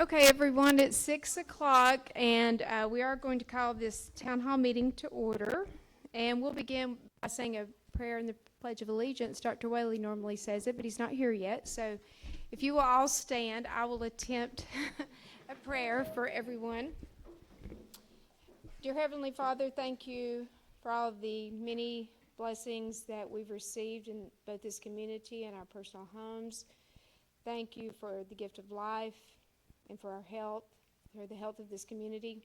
Okay, everyone, it's 6 o'clock, and we are going to call this town hall meeting to order. And we'll begin by saying a prayer in the Pledge of Allegiance. Dr. Whaley normally says it, but he's not here yet. So if you will all stand, I will attempt a prayer for everyone. Dear Heavenly Father, thank you for all of the many blessings that we've received in both this community and our personal homes. Thank you for the gift of life and for our health, for the health of this community.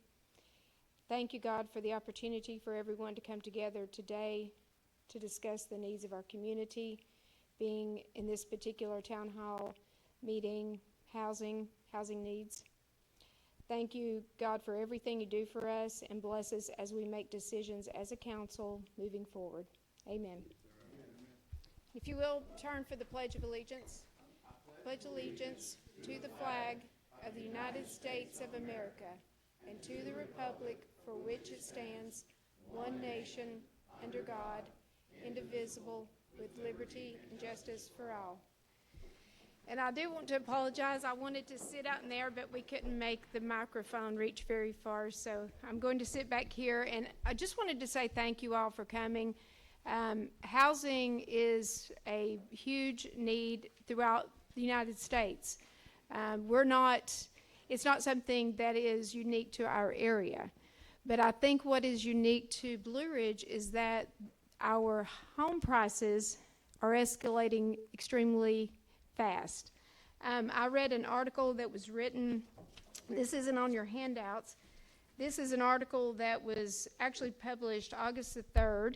Thank you, God, for the opportunity for everyone to come together today to discuss the needs of our community, being in this particular town hall meeting, housing needs. Thank you, God, for everything you do for us, and bless us as we make decisions as a council moving forward. Amen. If you will, turn for the Pledge of Allegiance. Pledge allegiance to the flag of the United States of America and to the republic for which it stands, one nation, under God, indivisible, with liberty and justice for all. And I do want to apologize. I wanted to sit out in there, but we couldn't make the microphone reach very far, so I'm going to sit back here. And I just wanted to say thank you all for coming. Housing is a huge need throughout the United States. It's not something that is unique to our area. But I think what is unique to Blue Ridge is that our home prices are escalating extremely fast. I read an article that was written, this isn't on your handouts, this is an article that was actually published August the 3rd,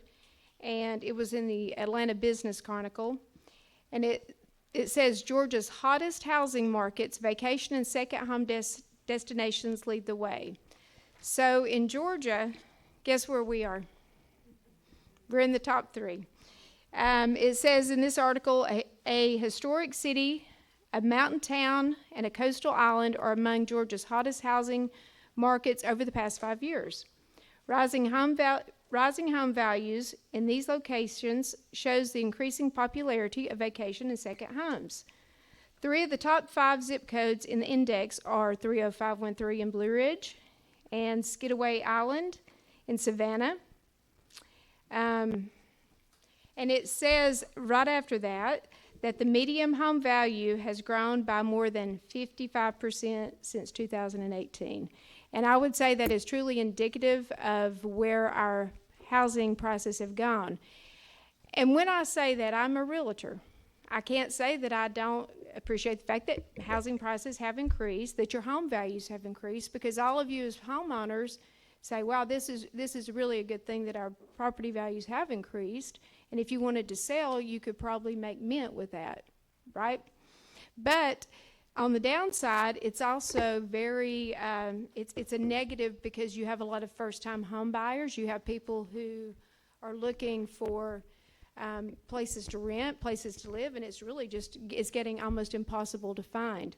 and it was in the Atlanta Business Chronicle, and it says Georgia's hottest housing markets, vacation and second home destinations lead the way. So in Georgia, guess where we are? We're in the top 3. It says in this article, a historic city, a mountain town, and a coastal island are among Georgia's hottest housing markets over the past 5 years. Rising home values in these locations shows the increasing popularity of vacation and second homes. 3 of the top 5 zip codes in the index are 30513 in Blue Ridge and Skidaway Island in Savannah. And it says right after that the median home value has grown by more than 55% since 2018. And I would say that is truly indicative of where our housing prices have gone. And when I say that, I'm a realtor. I can't say that I don't appreciate the fact that housing prices have increased, that your home values have increased, because all of you as homeowners say, wow, this is really a good thing that our property values have increased. And if you wanted to sell, you could probably make mint with that, right? But on the downside, it's also very, it's a negative because you have a lot of first-time home buyers. You have people who are looking for places to rent, places to live, and it's getting almost impossible to find.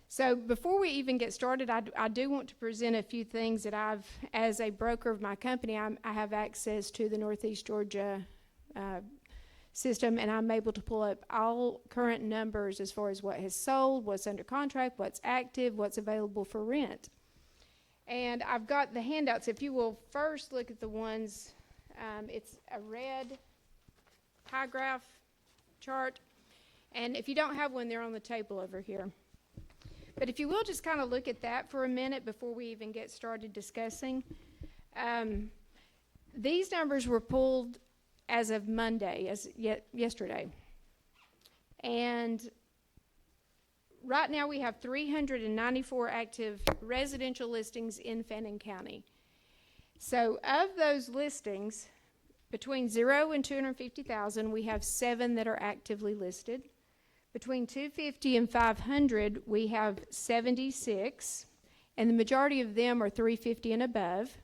So before we even get started, I do want to present a few things that as a broker of my company, I have access to the Northeast Georgia system, and I'm able to pull up all current numbers as far as what has sold, what's under contract, what's active, what's available for rent. And I've got the handouts. If you will first look at the ones, it's a red pie graph chart, and if you don't have one, they're on the table over here. But if you will just kind of look at that for a minute before we even get started discussing. These numbers were pulled as of Monday, yesterday. And right now we have 394 active residential listings in Fannin County. So of those listings, between 0 and 250,000, we have 7 that are actively listed. Between 250 and 500, we have 76, and the majority of them are 350 and above.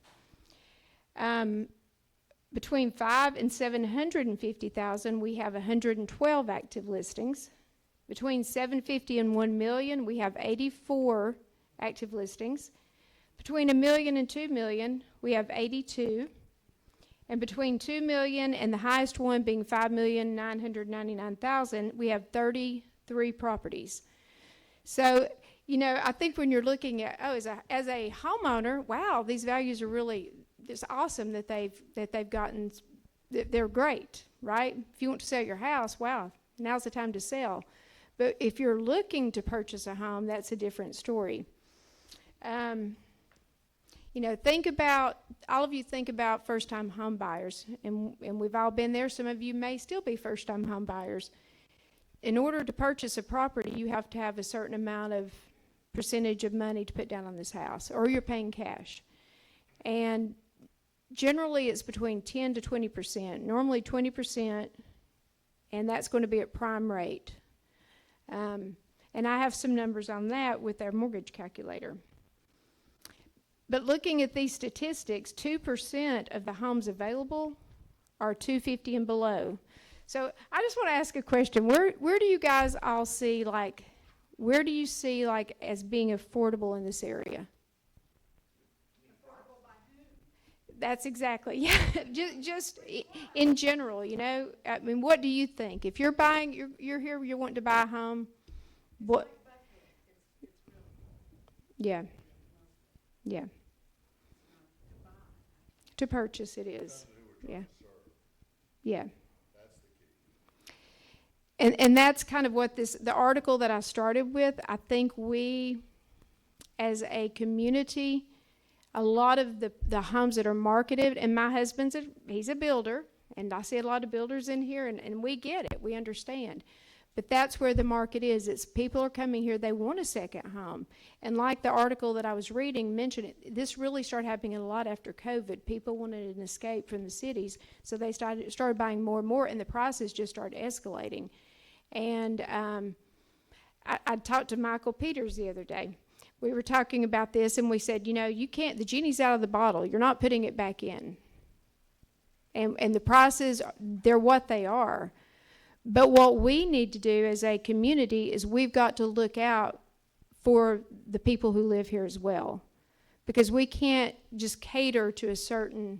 Between 5 and 750,000, we have 112 active listings. Between 750 and 1 million, we have 84 active listings. Between $1 million and $2 million, we have 82. And between $2 million and the highest one being $5,999,000, we have 33 properties. So I think when you're looking at, as a homeowner, wow, these values are really, it's awesome that they've gotten, they're great, right? If you want to sell your house, wow, now's the time to sell. But if you're looking to purchase a home, that's a different story. Think about, all of you think about first-time home buyers, and we've all been there. Some of you may still be first-time home buyers. In order to purchase a property, you have to have a certain amount of percentage of money to put down on this house, or you're paying cash. And generally, it's between 10 to 20%, normally 20%, and that's going to be at prime rate. And I have some numbers on that with our mortgage calculator. But looking at these statistics, 2% of the homes available are 250 and below. So I just want to ask a question. Where do you guys all see, where do you see, as being affordable in this area? Affordable by who? That's exactly, yeah. just in general, I mean, what do you think? If you're buying, you're here, you're wanting to buy a home, what? Yeah. Yeah. To purchase it is. Yeah. Yeah. And that's kind of what the article that I started with, I think we, as a community, a lot of the homes that are marketed, and my husband's he's a builder, and I see a lot of builders in here, and we get it, we understand. But that's where the market is. It's people are coming here, they want a second home. And like the article that I was reading mentioned, this really started happening a lot after COVID. People wanted an escape from the cities, so they started buying more and more, and the prices just started escalating. And I talked to Michael Peters the other day. We were talking about this, and we said, you can't, the genie's out of the bottle. You're not putting it back in. And the prices, they're what they are. But what we need to do as a community is we've got to look out for the people who live here as well. Because we can't just cater to a certain,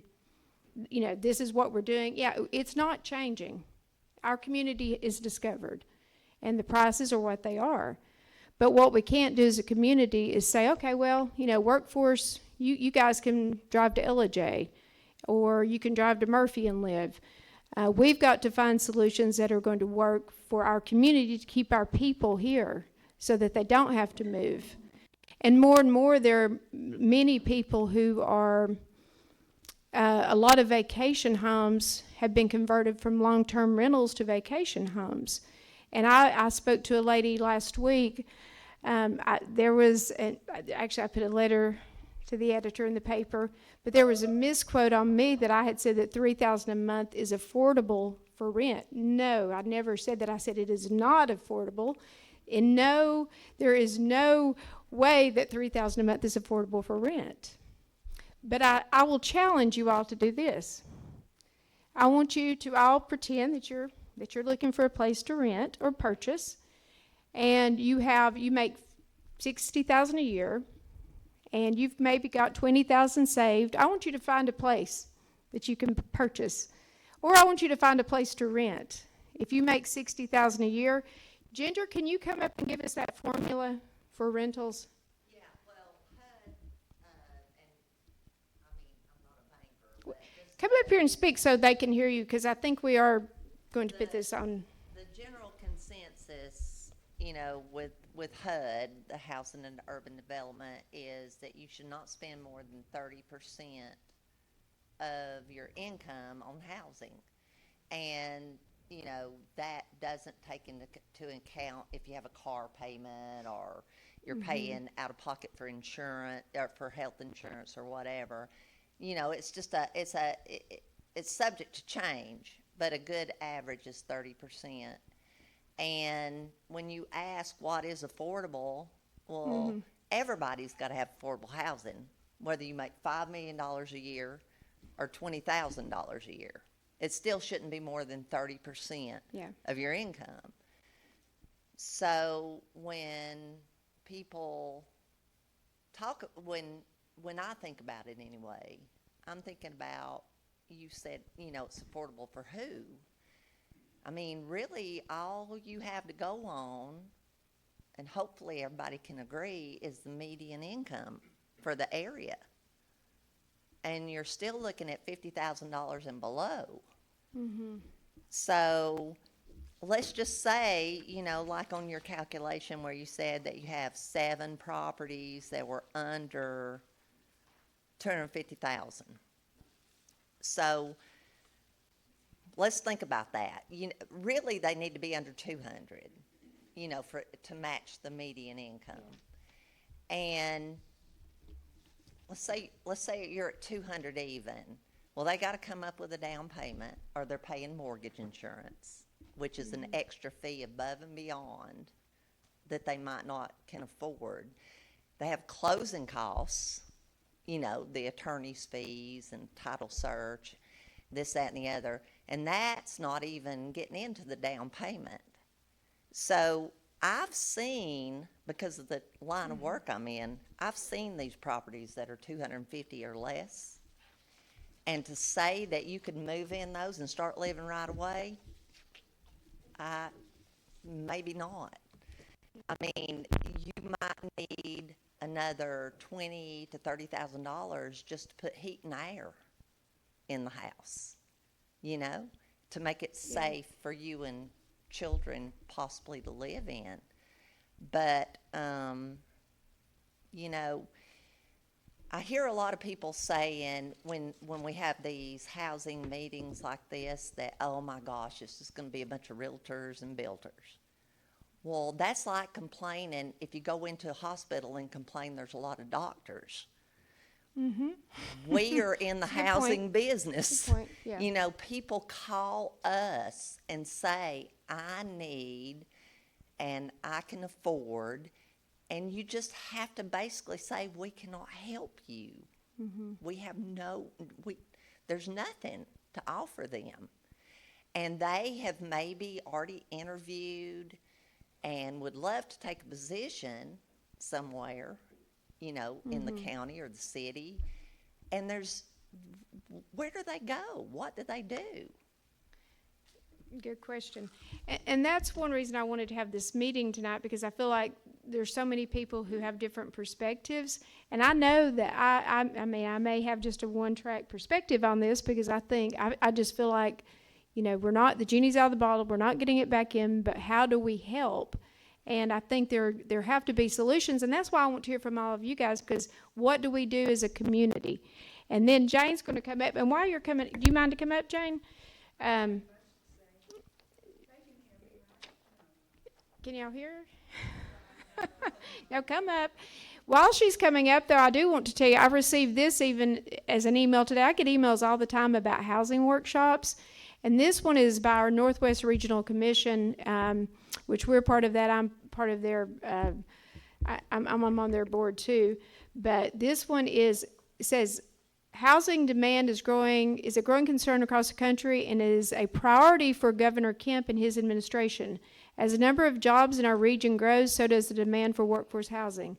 this is what we're doing. Yeah, it's not changing. Our community is discovered, and the prices are what they are. But what we can't do as a community is say, okay, well, workforce, you guys can drive to LJ, or you can drive to Murphy and live. We've got to find solutions that are going to work for our community to keep our people here so that they don't have to move. And more, there are many people who are, a lot of vacation homes have been converted from long-term rentals to vacation homes. And I spoke to a lady last week. Actually, I put a letter to the editor in the paper, but there was a misquote on me that I had said that $3,000 a month is affordable for rent. No, I never said that. I said it is not affordable. And no, there is no way that $3,000 a month is affordable for rent. But I will challenge you all to do this. I want you to all pretend that you're looking for a place to rent or purchase, and you make $60,000 a year, and you've maybe got $20,000 saved. I want you to find a place that you can purchase, or I want you to find a place to rent. If you make $60,000 a year, Ginger, can you come up and give us that formula for rentals? Yeah, well, HUD, and I mean, I'm not a banker, but just Come up here and speak so they can hear you, because I think we are going to put this on. the general consensus, with HUD, the Housing and Urban Development, is that you should not spend more than 30% of your income on housing. And, that doesn't take into account if you have a car payment or you're paying out of pocket for insurance or for health insurance or whatever. It's just it's subject to change, but a good average is 30%. And when you ask what is affordable, well, everybody's got to have affordable housing, whether you make $5 million a year or $20,000 a year. It still shouldn't be more than 30% of your income. So when people talk, when I think about it anyway, I'm thinking about, you said, it's affordable for who? I mean, really, all you have to go on and hopefully everybody can agree, is the median income for the area. And you're still looking at $50,000 and below. So let's just say, like on your calculation where you said that you have 7 properties that were under 250,000. So let's think about that. Really, they need to be under 200, to match the median income. And let's say you're at 200 even. Well, they got to come up with a down payment, or they're paying mortgage insurance, which is an extra fee above and beyond that they might not can afford. They have closing costs, the attorney's fees and title search, this, that, and the other, and that's not even getting into the down payment. So I've seen, because of the line of work I'm in, I've seen these properties that are 250 or less. And to say that you could move in those and start living right away, maybe not. I mean, you might need another $20,000 to $30,000 just to put heat and air in the house, to make it safe for you and children possibly to live in. But, I hear a lot of people saying when we have these housing meetings like this that, oh my gosh, it's just going to be a bunch of realtors and builders. Well, that's like complaining if you go into a hospital and complain there's a lot of doctors. We are in the housing business. Good point, yeah. People call us and say, I need and I can afford, and you just have to basically say, we cannot help you. We have there's nothing to offer them. And they have maybe already interviewed and would love to take a position somewhere, in the county or the city. And where do they go? What do they do? Good question. And that's one reason I wanted to have this meeting tonight, because I feel like there's so many people who have different perspectives. And I know that I may have just a one-track perspective on this, because I just feel like, we're not, the genie's out of the bottle, we're not getting it back in, but how do we help? And I think there have to be solutions, and that's why I want to hear from all of you guys, because what do we do as a community? And then Jane's going to come up, and while you're coming, do you mind to come up, Jane? Can y'all hear her? No, come up. While she's coming up, though, I do want to tell you, I received this even as an email today. I get emails all the time about housing workshops, and this one is by our Northwest Regional Commission, which we're part of that. I'm part of their, I'm on their board too. But this one says, housing demand is a growing concern across the country and is a priority for Governor Kemp and his administration. As the number of jobs in our region grows, so does the demand for workforce housing.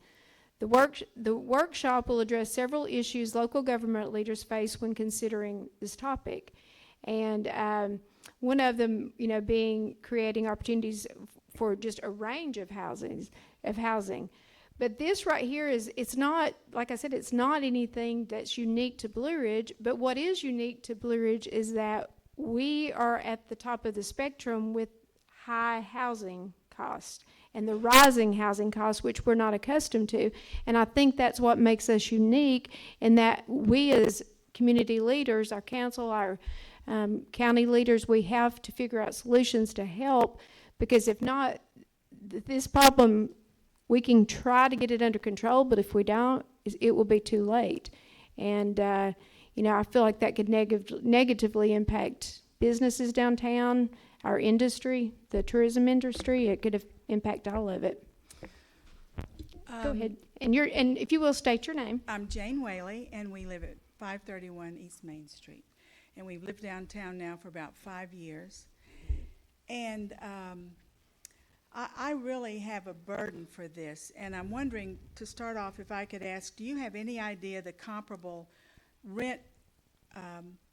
The workshop will address several issues local government leaders face when considering this topic. And one of them, being creating opportunities for just a range of housing. But this right here it's not, like I said, it's not anything that's unique to Blue Ridge, but what is unique to Blue Ridge is that we are at the top of the spectrum with high housing costs and the rising housing costs, which we're not accustomed to. And I think that's what makes us unique, in that we as community leaders, our council, our county leaders, we have to figure out solutions to help, because if not, this problem, we can try to get it under control, but if we don't, it will be too late. And, I feel like that could negatively impact businesses downtown, our industry, the tourism industry. It could impact all of it. Go ahead. And if you will, state your name. I'm Jane Whaley, and we live at 531 East Main Street. And we've lived downtown now for about 5 years. And I really have a burden for this. And I'm wondering, to start off, if I could ask, do you have any idea the comparable rent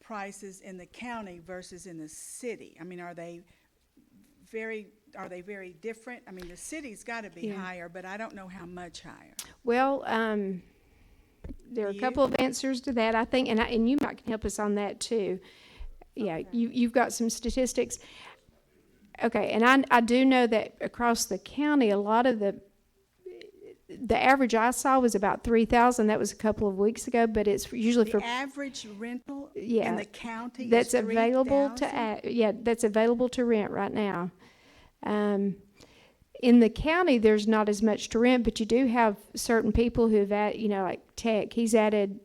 prices in the county versus in the city? I mean, are they are they very different? I mean, the city's got to be Yeah. higher, but I don't know how much higher. Well, there are Do a couple you? of answers to that, I think, and you might can help us on that too. Yeah, Okay. you've got some statistics. Okay, and I do know that across the county, a lot of the average I saw was about 3,000. That was a couple of weeks ago, but it's usually The for, average rental in yeah, the county is that's available to, 3,000? yeah, that's available to rent right now. In the county, there's not as much to rent, but you do have certain people who've like Tech, he's added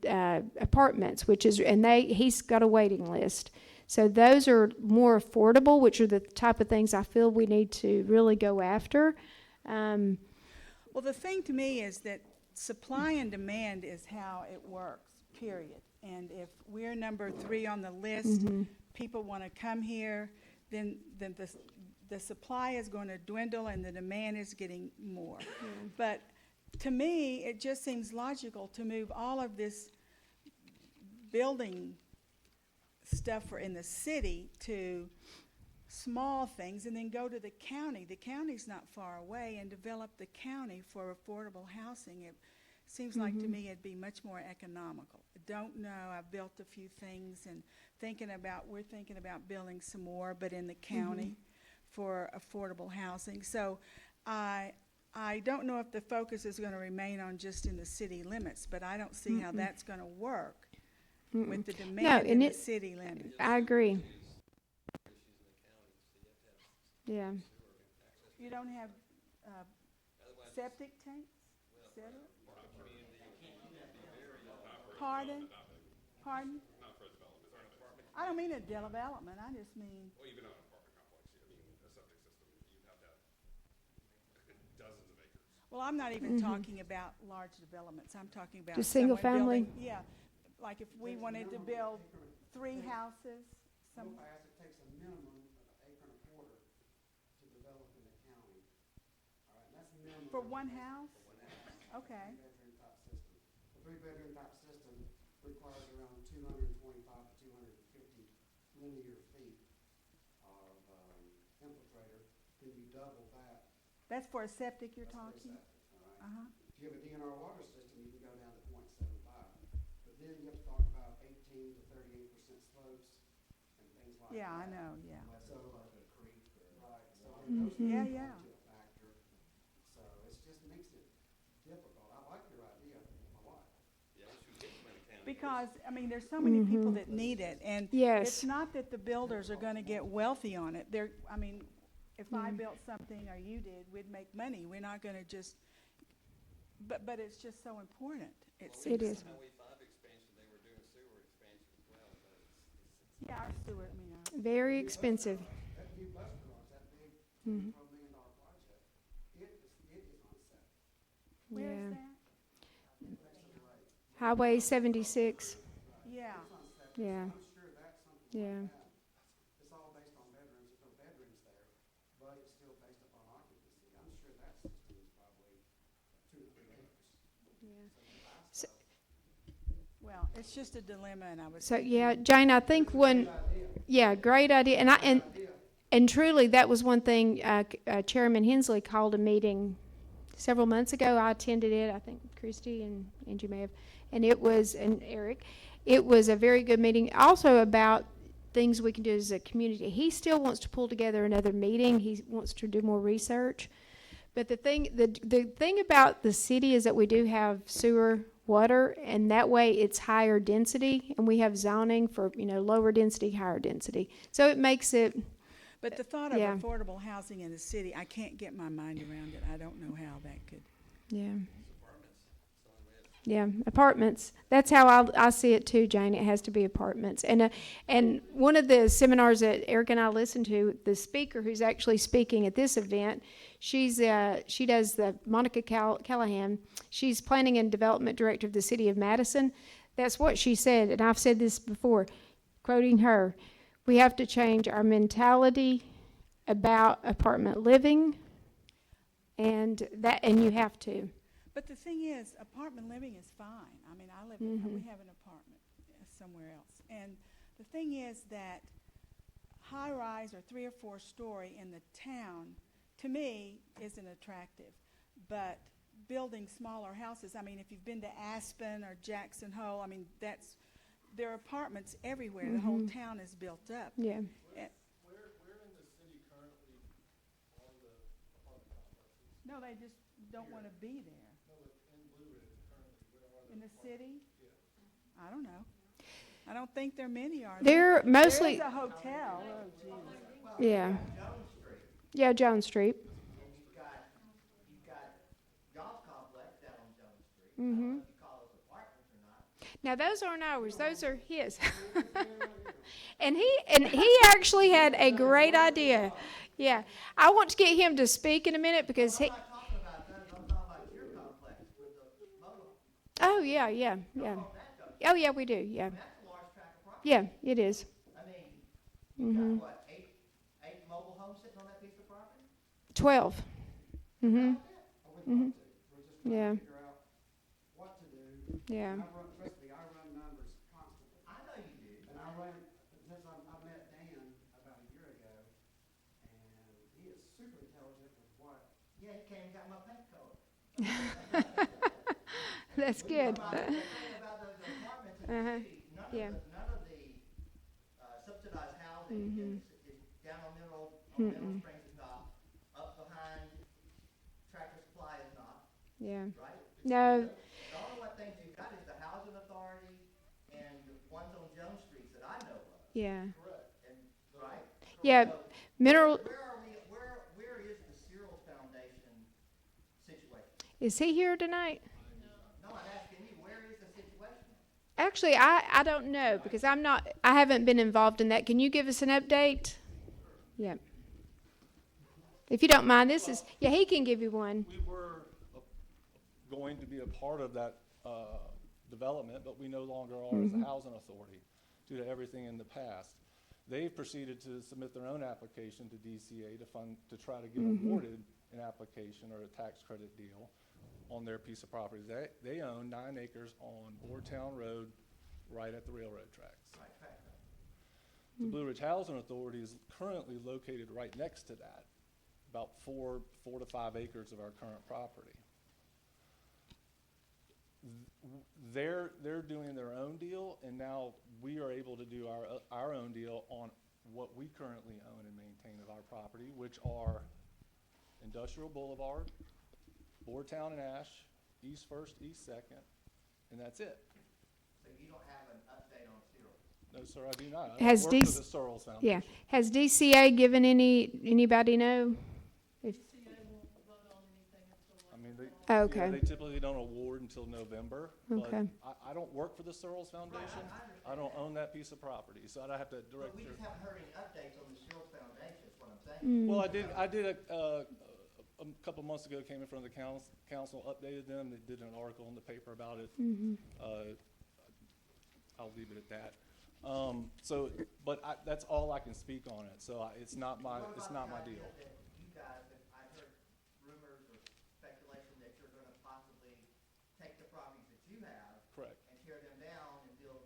apartments, he's got a waiting list. So those are more affordable, which are the type of things I feel we need to really go after. Well, the thing to me is that supply and demand is how it works, period. And if we're number 3 on the list, people want to come here, then the supply is going to dwindle and the demand is getting more. But to me, it just seems logical to move all of this building stuff in the city to small things and then go to the county. The county's not far away, and develop the county for affordable housing. It seems like to me it'd be much more economical. I don't know, I've built a few things and we're thinking about building some more, but in the county for affordable housing. So I don't know if the focus is going to remain on just in the city limits, but I don't see how that's going to work with the demand in and the city limits. I agree. Yeah. You don't have septic tanks, et cetera? Pardon? Pardon? I don't mean a development, I just mean, Well, even on an apartment complex, I mean, a septic system, you'd have to have dozens of acres. well, I'm not even talking about large developments, I'm talking about Just single someone family? building- Yeah, like if we wanted to build 3 houses, some, It takes a minimum of an acre and a quarter to develop in the county. All right, and that's minimum. for one house? Okay, Three-bedroom type system. A three-bedroom type system requires around 225 to 250 linear feet of infiltrator. Then you double that that's for a septic you're for a talking? septic, all right? Uh-huh. If you have a DNR water system, you can go down to 0.75. But then you have to talk about 18 to 38% slopes and things like that. Yeah, I know, yeah. So, right, so I mean, those Yeah, things yeah. come into a factor. So it just makes it difficult. I like your idea, my wife. Because, I mean, there's so many people that need it, and Yes. it's not that the builders are gonna get wealthy on it. I mean, if I built something or you did, we'd make money. We're not gonna just, but it's just so important, it It seems. is. Highway 5 expansion, they were doing sewer expansion as well, but it's Yeah, our sewer, I mean, our. Very expensive. That new bus garage, that big Mhm. $12 million project, it is on septic. Where Yeah. is that? Highway 76. Yeah, Yeah. I'm sure that's something Yeah. like that. It's all based on bedrooms, there's no bedrooms there, but it's still based upon occupancy. I'm sure that system is probably 2 to 3 acres. So, well, it's just a dilemma, and I was. so yeah, Jane, I think yeah, great idea. And truly, that was one thing, Chairman Hensley called a meeting several months ago. I attended it, I think Christy and Angie may have, and Eric. It was a very good meeting, also about things we can do as a community. He still wants to pull together another meeting. He wants to do more research. But the thing about the city is that we do have sewer, water, and that way it's higher density, and we have zoning for, lower density, higher density. So it makes it, But the thought of Yeah. affordable housing in the city, I can't get my mind around it. I don't know how that could. yeah. Yeah, apartments. That's how I see it too, Jane. It has to be apartments. And one of the seminars that Eric and I listened to, the speaker who's actually speaking at this event, she does the Monica Callahan. She's planning and development director of the city of Madison. That's what she said, and I've said this before, quoting her. We have to change our mentality about apartment living, and you have to. But the thing is, apartment living is fine. I mean, we have an apartment somewhere else. And the thing is that high-rise or 3 or 4 story in the town, to me, isn't attractive. But building smaller houses, I mean, if you've been to Aspen or Jackson Hole, I mean, there are apartments everywhere. The whole town is built up. Yeah. Eh, Where in the city currently are the apartment complexes? No, they just don't want to be there. No, but in Blue Ridge currently, where are In the city? Yeah. I don't know. I don't think there are many, are there? They're mostly, There's a hotel. Oh, geez. yeah. Jones Street, Yeah, Jones Street. and you've got golf complex down on Jones Street. I don't know if you call those apartments or not. Now, those aren't ours, those are his. And he actually had a great idea. Yeah. I want to get him to speak in a minute because he, I'm not talking about those, I'm talking about your complex with the mobile, oh, yeah, yeah, yeah. Oh, yeah, we do, yeah. that's a large tract of property. Yeah, it is. I mean, you've got what, eight mobile homes sitting on that piece of property? 12. Mm-hmm, I would love to. We're just trying Yeah. to figure out what to do. yeah. Trust me, I run numbers constantly. I know you do. And I ran, since I met Dan about a year ago, and he is super intelligent with what. Yeah, he came and got my paint color. That's good. The thing about those apartments in Uh-huh. the city, Yeah. none of the subsidized housing is down on Mineral Springs is not, up behind Tractor Supply is not, Yeah. right? No, The only one things you've got is the Housing Authority and the ones on Jones Street that I know of, yeah. and, right? Yeah, So, Mineral, where is the Cyril Foundation situation? is he here tonight? No, I'm asking you, where is the situation? Actually, I don't know because I haven't been involved in that. Can you give us an update? Yeah. If you don't mind, yeah, he can give you one. We were going to be a part of that development, but we no longer are as a housing authority due to everything in the past. They've proceeded to submit their own application to DCA to try to get awarded an application or a tax credit deal on their piece of property. They own 9 acres on Boardtown Road, right at the railroad tracks. The Blue Ridge Housing Authority is currently located right next to that, about 4 to 5 acres of our current property. They're doing their own deal, and now we are able to do our own deal on what we currently own and maintain of our property, which are Industrial Boulevard, Boardtown and Ash, East First, East Second, and that's it. So you don't have an update on Cyril? No, sir, I do not. I Has work for the DC Searles Foundation. Yeah. Has DCA given anybody know? If, I mean, they, Oh, yeah, okay. they typically don't award until November, but Okay. I don't work for the Searles Foundation. I don't own that piece of property, so I'd have to direct But we your. just haven't heard any updates on the Cyril Foundation, is what I'm saying. Well, I did a couple months ago, came in front of the council, updated them, they did an article in the paper about it. I'll leave it at that. That's all I can speak on it, so it's not my What deal. about the idea that you guys, I've heard rumors or speculation that you're gonna possibly take the properties that you have Correct. and tear them down and build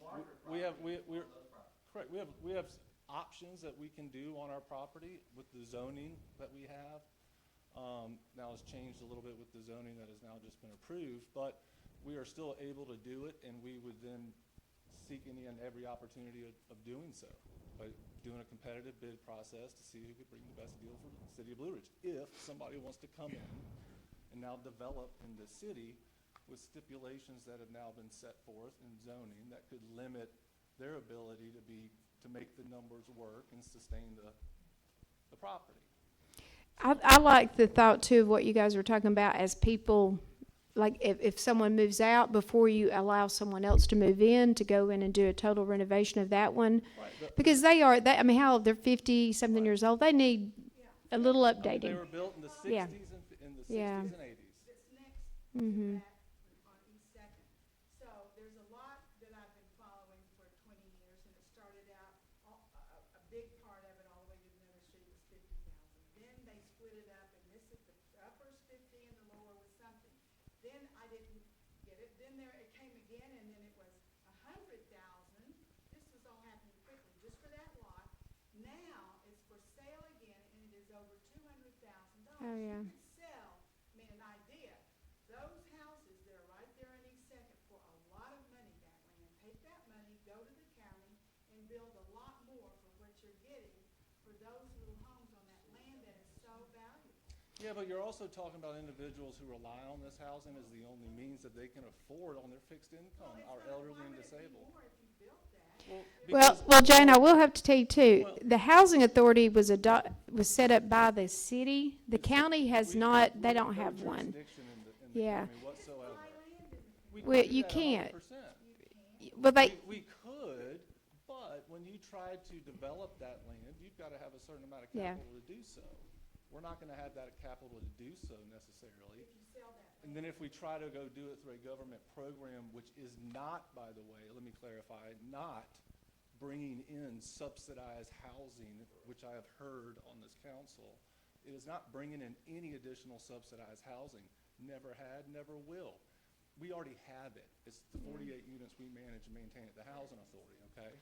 larger We have, properties we're, on those properties. correct, we have options that we can do on our property with the zoning that we have. Now it's changed a little bit with the zoning that has now just been approved, but we are still able to do it, and we would then seek any and every opportunity of doing so, by doing a competitive bid process to see who could bring the best deal for the city of Blue Ridge. If somebody wants to come in and now develop in the city with stipulations that have now been set forth in zoning that could limit their ability to make the numbers work and sustain the property. I like the thought too of what you guys were talking about as people, like if someone moves out before you allow someone else to move in, to go in and do a total renovation of that one. Right. Because I mean, how old? They're 50-something years old. They need a little They updating. were built in the Yeah. 60s and Yeah. 80s. It's next Mm-hmm. to that on East Second. So there's a lot that I've been following for 20 years, and it started out, a big part of it all the way to Miller Street was 50,000. Then they split it up, and this is the upper's 50 and the lower was something. Then I didn't get it. Then it came again, and then it was 100,000. This was all happening quickly, just for that lot. now it's for sale again, and it is over $200,000. Oh, yeah. You could sell, I mean, an idea, those houses that are right there in East Second for a lot of money, that land. Take that money, go to the county, and build a lot more for what you're getting for those little homes on that land that is so valuable. Yeah, but you're also talking about individuals who rely on this housing as the only means that they can afford on their fixed income, our elderly and disabled. More if you built that. Well, Jane, I will have to tell you too, Well- the housing authority was set up by the city. The county has We- not, we they don't no have one. jurisdiction in the Yeah. county whatsoever. We Well, could do you that can't. 100%. Well, We could, but when you try to develop that land, you've got to have a certain amount of Yeah. capital to do so. We're not going to have that capital to do so necessarily. And then if we try to go do it through a government program, which is not, by the way, let me clarify, not bringing in subsidized housing, which I have heard on this council, it is not bringing in any additional subsidized housing. Never had, never will. We already have it. It's the 48 units we manage and maintain at the housing authority, okay?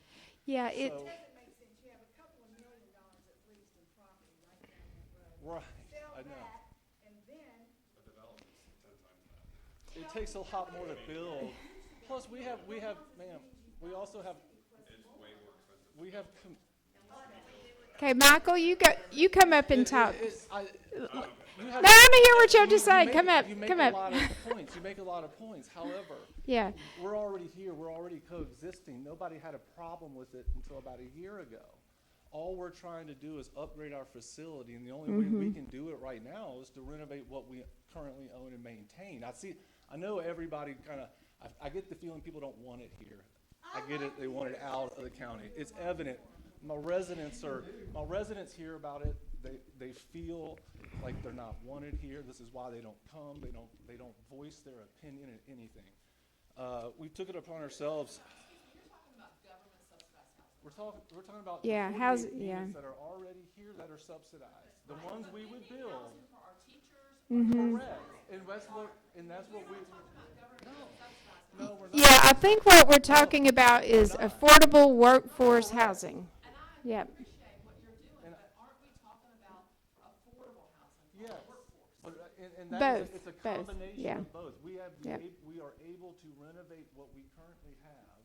yeah, it, So- Doesn't make sense. You have a couple of $1 million at least in property right down that road. Right, Sell I know. that, and then A development's 10 times that. It takes a lot more to build. Plus, we have, ma'am, we also have, It's way more expensive. we have, okay, Michael, you come up and talk. you have. No, I'm gonna hear what you have to you say. make- Come up, You make come a up. lot of points, you make a lot of points. However, Yeah, we're already here, we're already coexisting. Nobody had a problem with it until about a year ago. All we're trying to do is upgrade our facility, and the only way we can do it right now is to renovate what we currently own and maintain. I know everybody kinda, I get the feeling people don't want it here. I get it, they want it out of the county. It's evident. My residents hear about it. They feel like they're not wanted here. This is why they don't come. They don't voice their opinion in anything. We took it upon ourselves. We're talking about the Yeah, 48 yeah. units that are already here that are subsidized. The ones we would build. Mm-hmm. Correct. And that's what we. No, we're not. yeah, I think what we're talking about is affordable workforce housing. Yep, And- Yes. And that is, Both, it's a both, combination yeah. of both. We have, Yep. we are able to renovate what we currently have,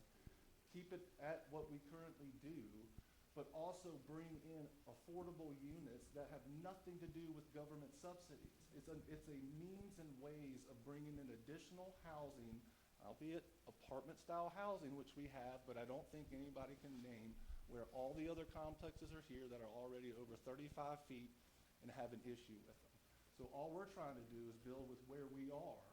keep it at what we currently do, but also bring in affordable units that have nothing to do with government subsidies. It's a means and ways of bringing in additional housing, albeit apartment-style housing, which we have, but I don't think anybody can name where all the other complexes are here that are already over 35 feet and have an issue with them. So all we're trying to do is build with where we are,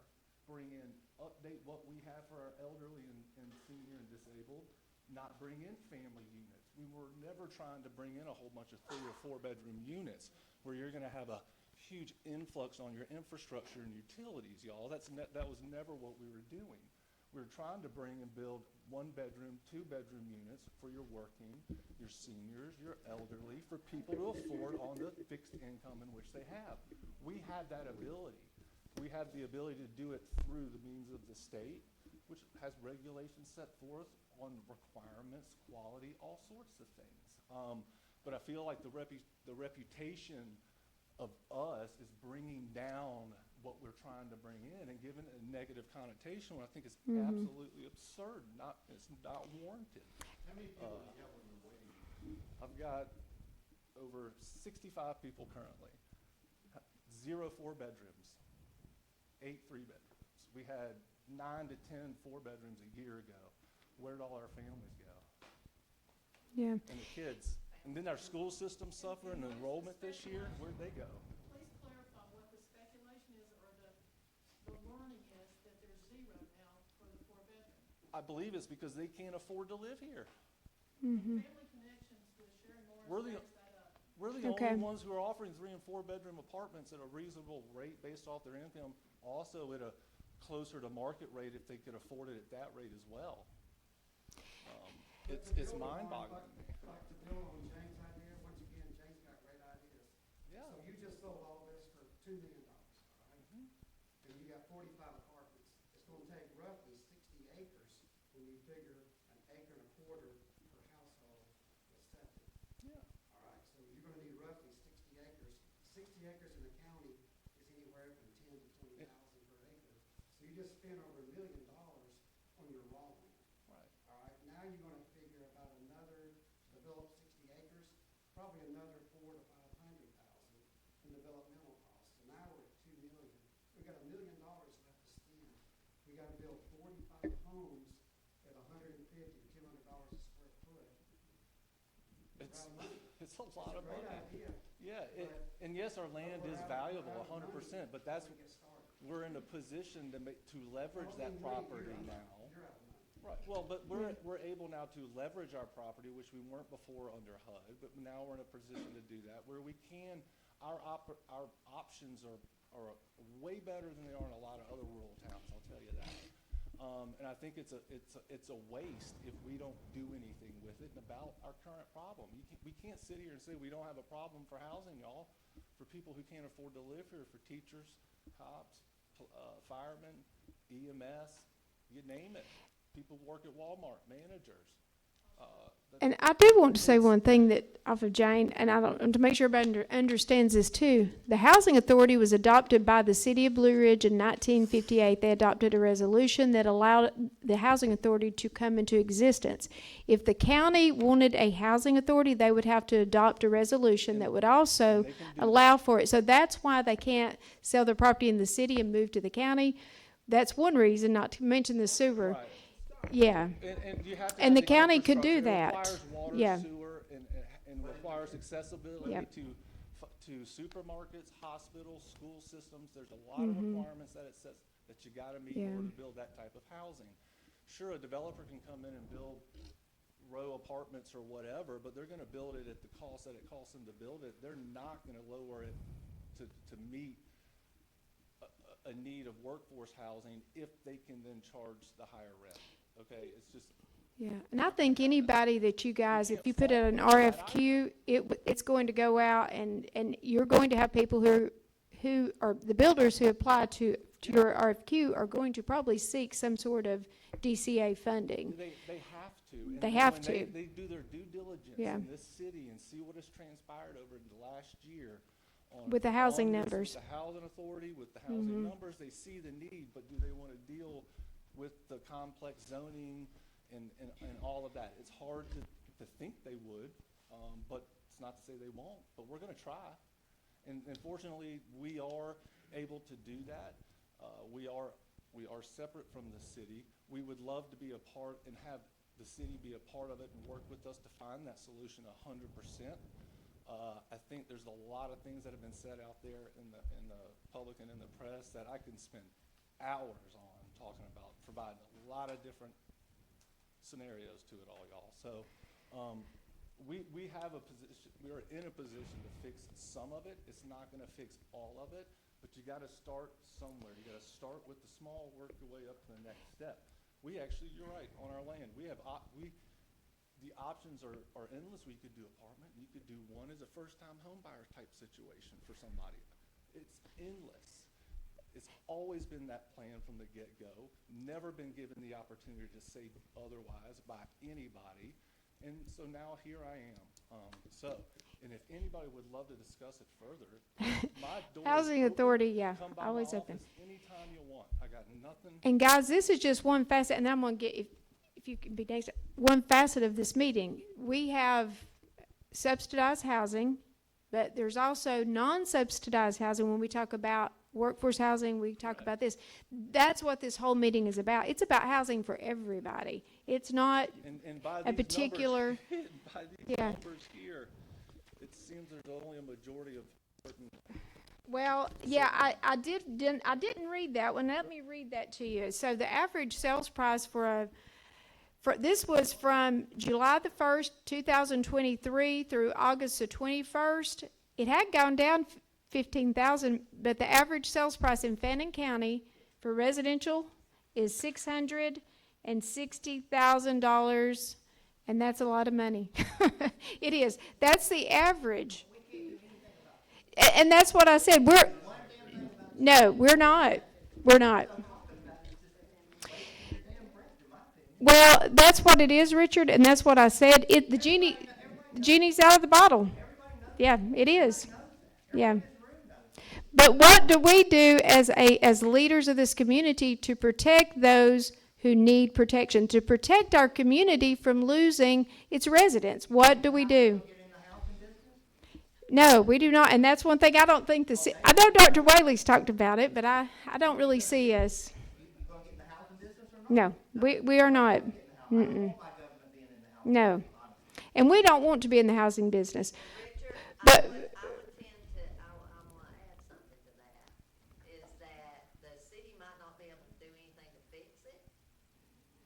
bring in, update what we have for our elderly and senior and disabled, not bring in family units. We were never trying to bring in a whole bunch of 3 or 4 bedroom units where you're gonna have a huge influx on your infrastructure and utilities, y'all. That was never what we were doing. We were trying to bring and build 1 bedroom, 2 bedroom units for your working, your seniors, your elderly, for people to afford on the fixed income in which they have. We have that ability. We have the ability to do it through the means of the state, which has regulations set forth on requirements, quality, all sorts of things. But I feel like the reputation of us is bringing down what we're trying to bring in and giving it a negative connotation, when I think it's absolutely absurd, it's not warranted. How many people do you have on your waiting list? I've got over 65 people currently, 0 4-bedrooms, 8 3-bedrooms. We had 9 to 10 4-bedrooms a year ago. Where'd all our families go? yeah. And the kids. And then our school system suffered an enrollment this year. Where'd they go? Please clarify what the speculation is or the learning is that there's 0 now for the 4-bedroom. I believe it's because they can't afford to live here. Family Connections with Sharon We're Morris the- backs that up. We're the Okay. only ones who are offering 3 and 4-bedroom apartments at a reasonable rate based off their income, also at a closer to market rate if they could afford it at that rate as well. It's mind-boggling to me. Like to build on James' idea, once again, James got great ideas. Yeah. So you just sold all this for $2 million, all right? And you got 45 apartments. It's gonna take roughly 60 acres when you figure an acre and a quarter per household is septic, Yeah. all right? acres in the county is anywhere from 10 to 20,000 per acre. So you just spent over $1 million on your raw land. Right. All right, now you're gonna figure about another, develop 60 acres, probably another 4 to 500,000 in developmental costs. So now we're at 2 million. We got $1 million left to spend. We gotta build 45 homes at $150 to $200 a square foot. It's, It's a lot of money. it's a lot of Great money. idea. Yeah, but- and yes, our land But is we're valuable, out of money 100%, but that's, before we get started. we're in a position to leverage Well, that then property you're out of now. money. You're out of money. Right, well, but we're able now to leverage our property, which we weren't before under HUD, but now we're in a position to do that, where we can, our options are way better than they are in a lot of other rural towns, I'll tell you that. And I think it's a waste if we don't do anything with it and about our current problem. We can't sit here and say we don't have a problem for housing, y'all, for people who can't afford to live here, for teachers, cops, firemen, EMS, you name it. People work at Walmart, managers. And I do want to say one thing that off of Jane, and I don't, to make sure everybody understands this too. The Housing Authority was adopted by the City of Blue Ridge in 1958. They adopted a resolution that allowed the Housing Authority to come into existence. If the county wanted a housing authority, they would have to adopt a resolution that would also They can do allow for it. So that's why they can't sell their property in the city and move to the county. That's one reason, not to mention the sewer. Right. Yeah. And you have to And have the county could do infrastructure. that. It requires water, Yeah. sewer, and requires accessibility Yep. to supermarkets, hospitals, school systems. There's a lot of requirements that it says that you gotta meet in Yeah. order to build that type of housing. Sure, a developer can come in and build row apartments or whatever, but they're gonna build it at the cost that it costs them to build it. They're not gonna lower it to meet a need of workforce housing if they can then charge the higher rent. Okay, it's just, Yeah, and I think anybody that you guys, if can't you put out an fault that RFQ, it's going to go out and you're going to have people who are, the builders who apply to your RFQ are going to probably seek some sort of DCA funding. they have to. And They then have when to. They do their due diligence Yeah. in this city and see what has transpired over the last year on. With the housing on this, numbers. With the housing authority, with the housing numbers, they see the need, but do they want to deal with the complex zoning and all of that? It's hard to think they would, but it's not to say they won't, but we're gonna try. And fortunately, we are able to do that. We are separate from the city. We would love to be a part and have the city be a part of it and work with us to find that solution 100%. I think there's a lot of things that have been said out there in the public and in the press that I can spend hours on talking about, providing a lot of different scenarios to it all, y'all. So, we have a position, we are in a position to fix some of it. It's not gonna fix all of it, but you gotta start somewhere. You gotta start with the small, work your way up to the next step. We actually, you're right, on our land, we have, the options are endless. We could do apartment, you could do one as a first-time home buyer type situation for somebody. It's endless. It's always been that plan from the get-go, never been given the opportunity to say otherwise by anybody. And so now here I am. And if anybody would love to discuss it further, my door is Housing open. Authority, yeah, Come by my always open. office anytime you want. I got nothing. And guys, this is just one facet, and I'm gonna get, if you can be next, one facet of this meeting. We have subsidized housing, but there's also non-subsidized housing. When we talk about workforce housing, we talk about this. That's what this whole meeting is about. It's about housing for everybody. It's not, And by a these particular- numbers, by these Yeah. numbers here, it seems there's only a majority of certain. well, yeah, I didn't read that one. Let me read that to you. So the average sales price for this was from July the 1st, 2023 through August the 21st. It had gone down 15,000, but the average sales price in Fannin County for residential is $660,000, and that's a lot of money. It is. That's the average. And that's what I said. No, we're not. We're not. Well, that's what it is, Richard, and that's what I said. The genie's out of the bottle. Yeah, it is. Yeah. But what do we do as leaders of this community to protect those who need protection, to protect our community from losing its residents? What do we do? Get in the housing business? No, we do not, and that's one thing I don't think I know Dr. Whaley's talked about it, but I don't really see us. You gonna get in the housing business or not? No, we are not. I don't want my government being in the housing. No. And we don't want to be in the housing business. Richard, But- I would tend to, I wanna add something to that, is that the city might not be able to do anything to fix it,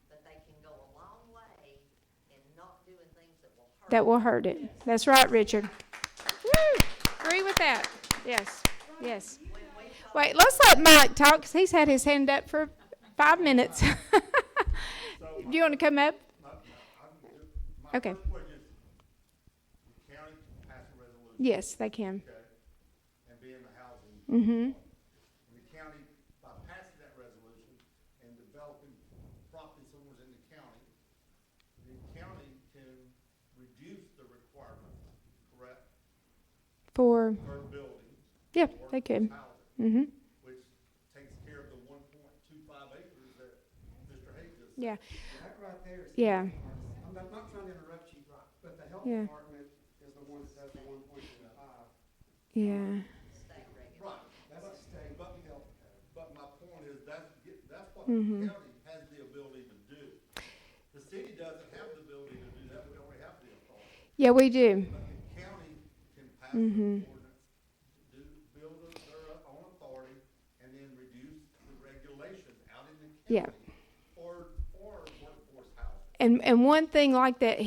but they can go a long way in not doing things that will hurt. That will hurt it. That's right, Richard. Woo! Agree with that. Yes, yes. Wait, let's let Mike talk, 'cause he's had his hand up for 5 minutes. Do you want to come up? My Okay. first question is, the county can pass a resolution, Yes, they can. okay, and be in the housing. Mm-hmm. And the county, by passing that resolution and developing property somewhere in the county can reduce the requirements, correct, For, per building. yeah, or they could. housing, Mm-hmm. which takes care of the 1.25 acres that Mr. Hayes just said. Yeah, That right there is. yeah, I'm not trying to interrupt you, but the health Yeah. department is the one that does the 1.25. yeah. State regulation. Right, That's the state but, health code. but my point is, that's what Mhm. the county has the ability to do. The city doesn't have the ability to do that, we only have the authority. Yeah, we do. But the county can pass Mhm. an ordinance, build their own authority, and then reduce the regulations out in the Yeah. county for workforce housing. And one thing like that,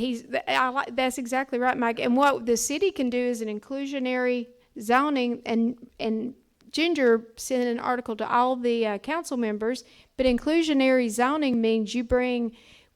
that's exactly right, Mike. And what the city can do is an inclusionary zoning, and Ginger sent an article to all the council members, but inclusionary zoning means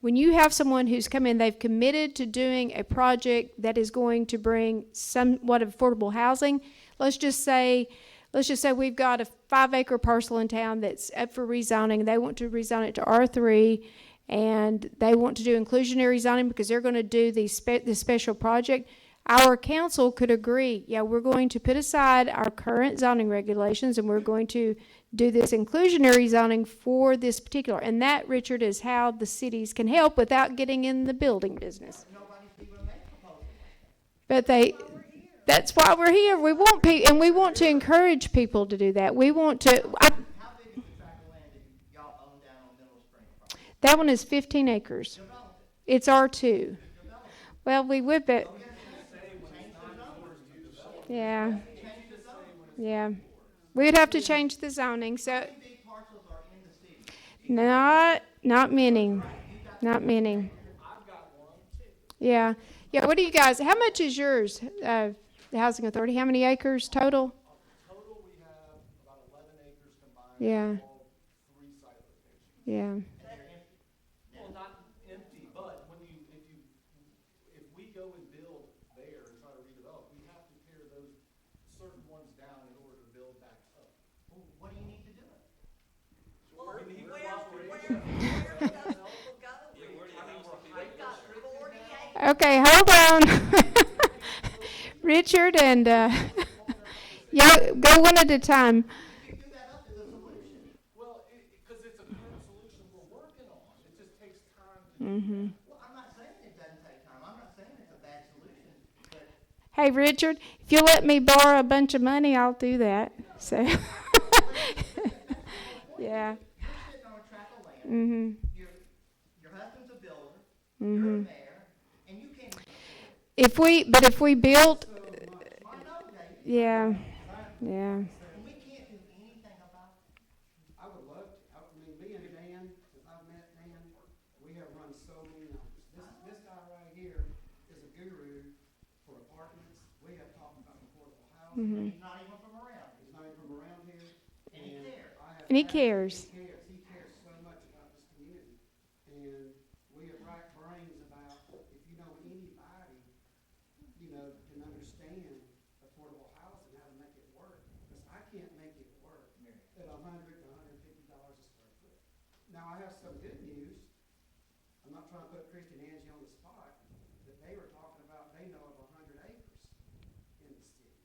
when you have someone who's come in, they've committed to doing a project that is going to bring somewhat of affordable housing. Let's just say we've got a 5-acre parcel in town that's up for rezoning. They want to rezone it to R3, and they want to do inclusionary zoning because they're going to do this special project. Our council could agree, yeah, we're going to put aside our current zoning regulations and we're going to do this inclusionary zoning for this particular. And that, Richard, is how the cities can help without getting in the building business. Nobody's even made a proposal like that. But that's why we're here. We want and we want to encourage people to do that. We want to, How big is the tract of land that y'all own down on Mineral Springs property? that one is 15 acres. Develop It's R2. it, develop it. Well, we would, but, Oh, yes, change the zoning. yeah, Change the zoning. yeah. We'd have to change the zoning, so, How many big parcels are in the city? not many, not many. Yeah, yeah, what do you guys, how much is yours, the Housing Authority? How many acres total? Total, we have about 11 acres combined. Yeah. All 3 site locations. Yeah, And they're empty. Well, not empty, but if we go and build there and try to redevelop, we have to tear those certain ones down in order to build back up. Well, what do you need to do? Well, We need where cooperation. do those people go? We've got 40 acres. okay, hold on. Richard and, y'all, go one at a time. You do that up as a solution. Well, because it's a current solution we're working on. It just takes time to Mm-hmm. Well, I'm not saying it doesn't take time. I'm not saying it's a bad solution, but Hey, Richard, if you let me borrow a bunch of money, I'll do that, so. Yeah, you're sitting on a tract of land. mm-hmm, Your husband's a builder. mm-hmm. You're a mayor, and you can't even afford it. If we built, I know, Dave. yeah, yeah, And we can't do anything about it. I would love to, I mean, me and Dan, since I've met Dan, we have run so many numbers. This guy right here is a guru for apartments. We have talked about affordable housing. mm-hmm. He's not even from around. He's not even from around here. And he cares. I have And he asked- cares. He cares so much about this community. And we have racked brains about if you know anybody, can understand affordable housing, how to make it work. Because I can't make it work at $100 to $150 a square foot. Now, I have some good news. I'm not trying to put Christy and Angie on the spot, but they were talking about, they know of 100 acres in the city.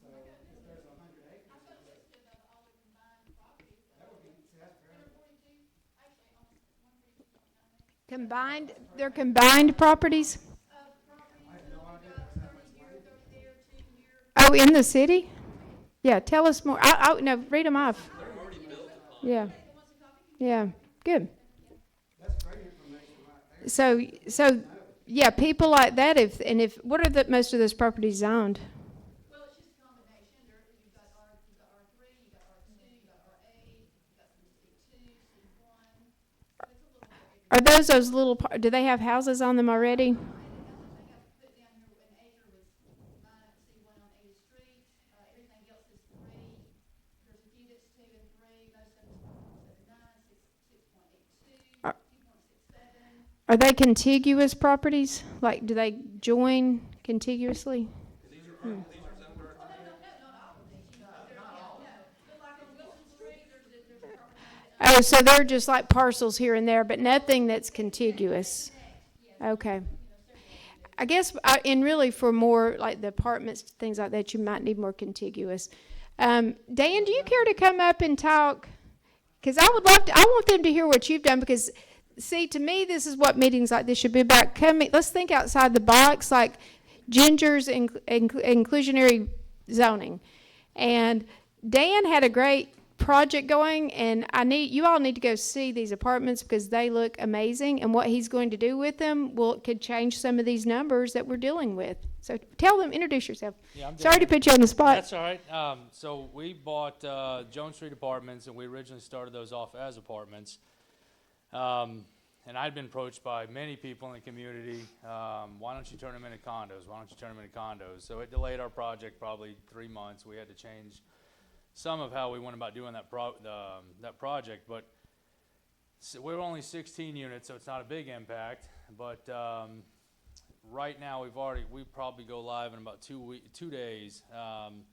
So if there's 100 acres. they're combined properties? Oh, in the city? Yeah, tell us more. No, read them off. Yeah. Yeah, good. That's great information right there. So, yeah, people like that, what are most of those properties zoned? Well, it's just a combination. You've got R3, you've got R2, you've got RA, you've got some C2, C1. So it's a little bit. Are those little, do they have houses on them already? And I got put down here, an acre was mine, C1 on 80th Street. Everything else is 3. There's a few that's 2 and 3. Most of it's 1.79, 6.82, 2.67. Are they contiguous properties? Like, do they join contiguously? Oh, so they're just like parcels here and there, but nothing that's contiguous. Okay. I guess, and really for more like the apartments, things like that, you might need more contiguous. Dan, do you care to come up and talk? Because I want them to hear what you've done, because see, to me, this is what meetings like this should be about. Let's think outside the box, like Ginger's inclusionary zoning. And Dan had a great project going, and you all need to go see these apartments because they look amazing, and what he's going to do with them could change some of these numbers that we're dealing with. So introduce yourself. Yeah, I'm Sorry to Dan. put you on the spot. That's all right. So we bought Jones Street Apartments, and we originally started those off as apartments. And I'd been approached by many people in the community, why don't you turn them into condos? Why don't you turn them into condos? So it delayed our project probably 3 months. We had to change some of how we went about doing that project, but we're only 16 units, so it's not a big impact. But right now, we probably go live in about 2 days, and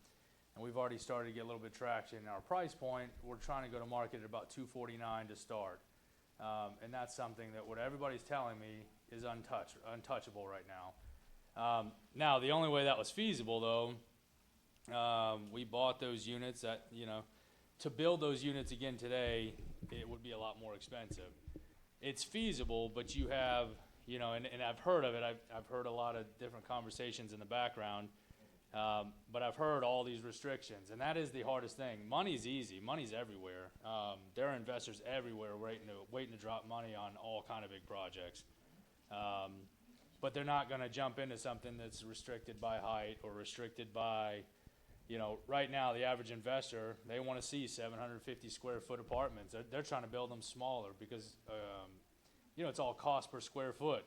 we've already started to get a little bit of traction. Our price point, we're trying to go to market at about $249 to start, and that's something that what everybody's telling me is untouchable right now. Now, the only way that was feasible, though. We bought those units to build those units again today, it would be a lot more expensive. It's feasible, but you have, and I've heard of it. I've heard a lot of different conversations in the background, but I've heard all these restrictions, and that is the hardest thing. Money's easy. Money's everywhere. There are investors everywhere waiting to drop money on all kind of big projects. But they're not going to jump into something that's restricted by height or restricted by right now, the average investor, they want to see 750 square foot apartments. They're trying to build them smaller because, it's all cost per square foot.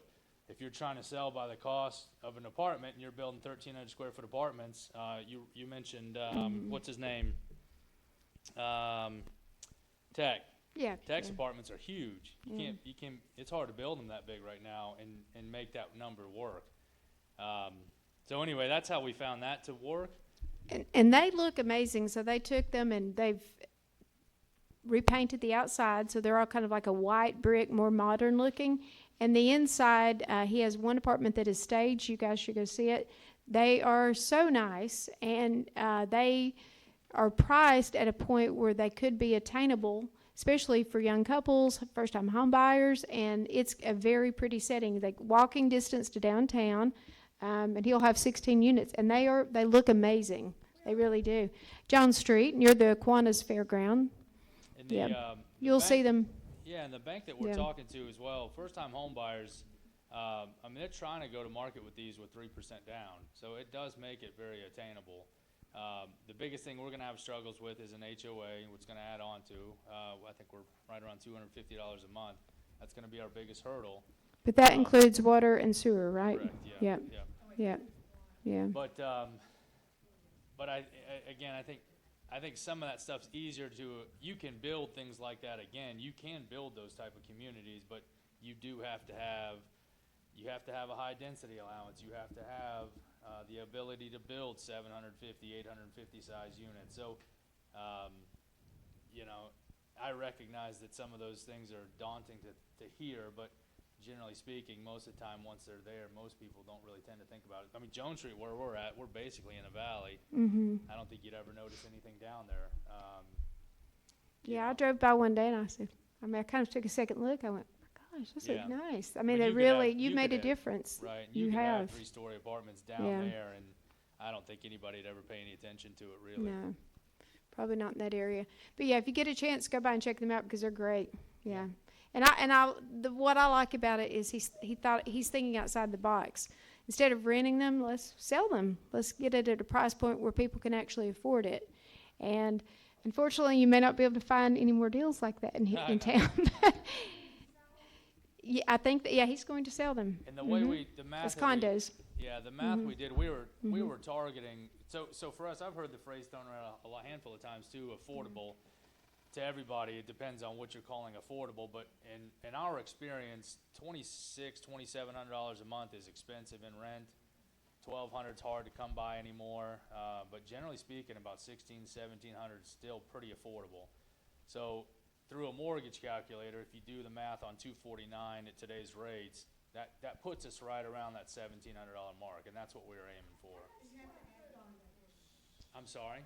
If you're trying to sell by the cost of an apartment and you're building 1,300 square foot apartments, you mentioned, what's his name? Tech. Yeah. Tech's apartments are huge. It's hard to build them that big right now and make that number work. So anyway, that's how we found that to work. And they look amazing. So they took them and they've repainted the outside, so they're all kind of like a white brick, more modern looking. And the inside, he has one apartment that is staged. You guys should go see it. They are so nice, and they are priced at a point where they could be attainable, especially for young couples, first-time home buyers, and it's a very pretty setting. Like walking distance to downtown. And he'll have 16 units, and they look amazing. They really do. John Street, near the Kiwanis Fairground. And Yeah. You'll see them. Yeah, and the bank that we're Yeah. talking to as well, first-time home buyers, they're trying to go to market with these with 3% down. So it does make it very attainable. The biggest thing we're going to have struggles with is an HOA, which is going to add on to. I think we're right around $250 a month. That's going to be our biggest hurdle. But that includes water and sewer, right? Correct, yeah. Yeah. But I think some of that stuff's easier you can build things like that again. You can build those type of communities, but you have to have a high density allowance. You have to have the ability to build 750, 850 size units. So, I recognize that some of those things are daunting to hear, but generally speaking, most of the time, once they're there, most people don't really tend to think about it. I mean, Jones Street, where we're at, we're basically in a valley. Mm-hmm. I don't think you'd ever notice anything down there. Yeah, I drove by one day and I said, I kind of took a second look. I went, my gosh, that's Yeah. nice. I mean, But they you could have- really, you you made could a have- difference. Right, and You you could have have. 3-story apartments down Yeah. there, and I don't think anybody'd ever pay any attention to it, really. No, probably not in that area. But yeah, if you get a chance, go by and check them out because they're great. Yeah. What I like about it is he's thinking outside the box. Instead of renting them, let's sell them. Let's get it at a price point where people can actually afford it. And unfortunately, you may not be able to find any more deals like that in I know. town. Yeah, I think that, yeah, he's going to sell them. And the way Mhm. the math. As that we- condos. Yeah, the math we did, we were Mhm. targeting, so for us, I've heard the phrase thrown around a handful of times too, affordable. To everybody, it depends on what you're calling affordable, but in our experience, $2,700 a month is expensive in rent. $1,200 is hard to come by anymore, but generally speaking, about $1,600-1,700 is still pretty affordable. So through a mortgage calculator, if you do the math on $249 at today's rates, that puts us right around that $1,700 mark, and that's what we were aiming for. I'm sorry?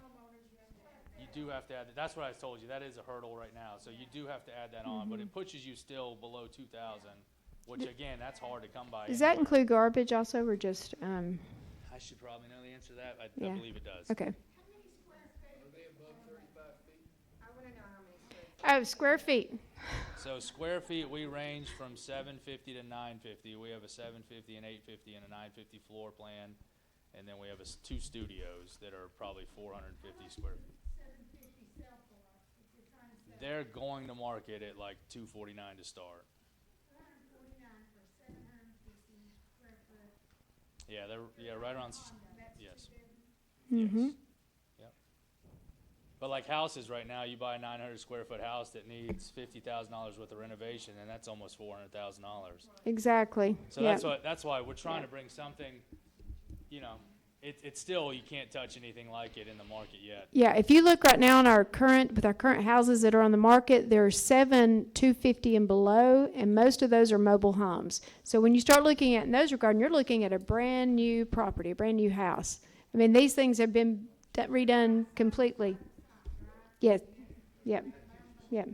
You do have to add, that's what I told you, that is a hurdle right now, so you do have to add that on, but it pushes you still below 2,000, which again, that's hard to come by. Does that anywhere. include garbage also, or just, I should probably know the answer to that, I Yeah. believe it does. okay. Oh, square feet. So square feet, we range from 750 to 950, we have a 750 and 850 and a 950 floor plan, and then we have 2 studios that are probably 450 square feet. They're going to market at like $249 to start. Yeah, they're right around, yes. Mm-hmm. Yes. Yep. But like houses right now, you buy a 900 square foot house that needs $50,000 worth of renovation, and that's almost $400,000. Exactly. So Yeah. that's why we're trying to bring something, it's still, you can't touch anything like it in the market yet. Yeah, if you look right now on our current houses that are on the market, there are 7 250 and below, and most of those are mobile homes. So when you start looking at in those regard, you're looking at a brand new property, a brand new house. I mean, these things have been redone completely. Yes. Yep. Yep.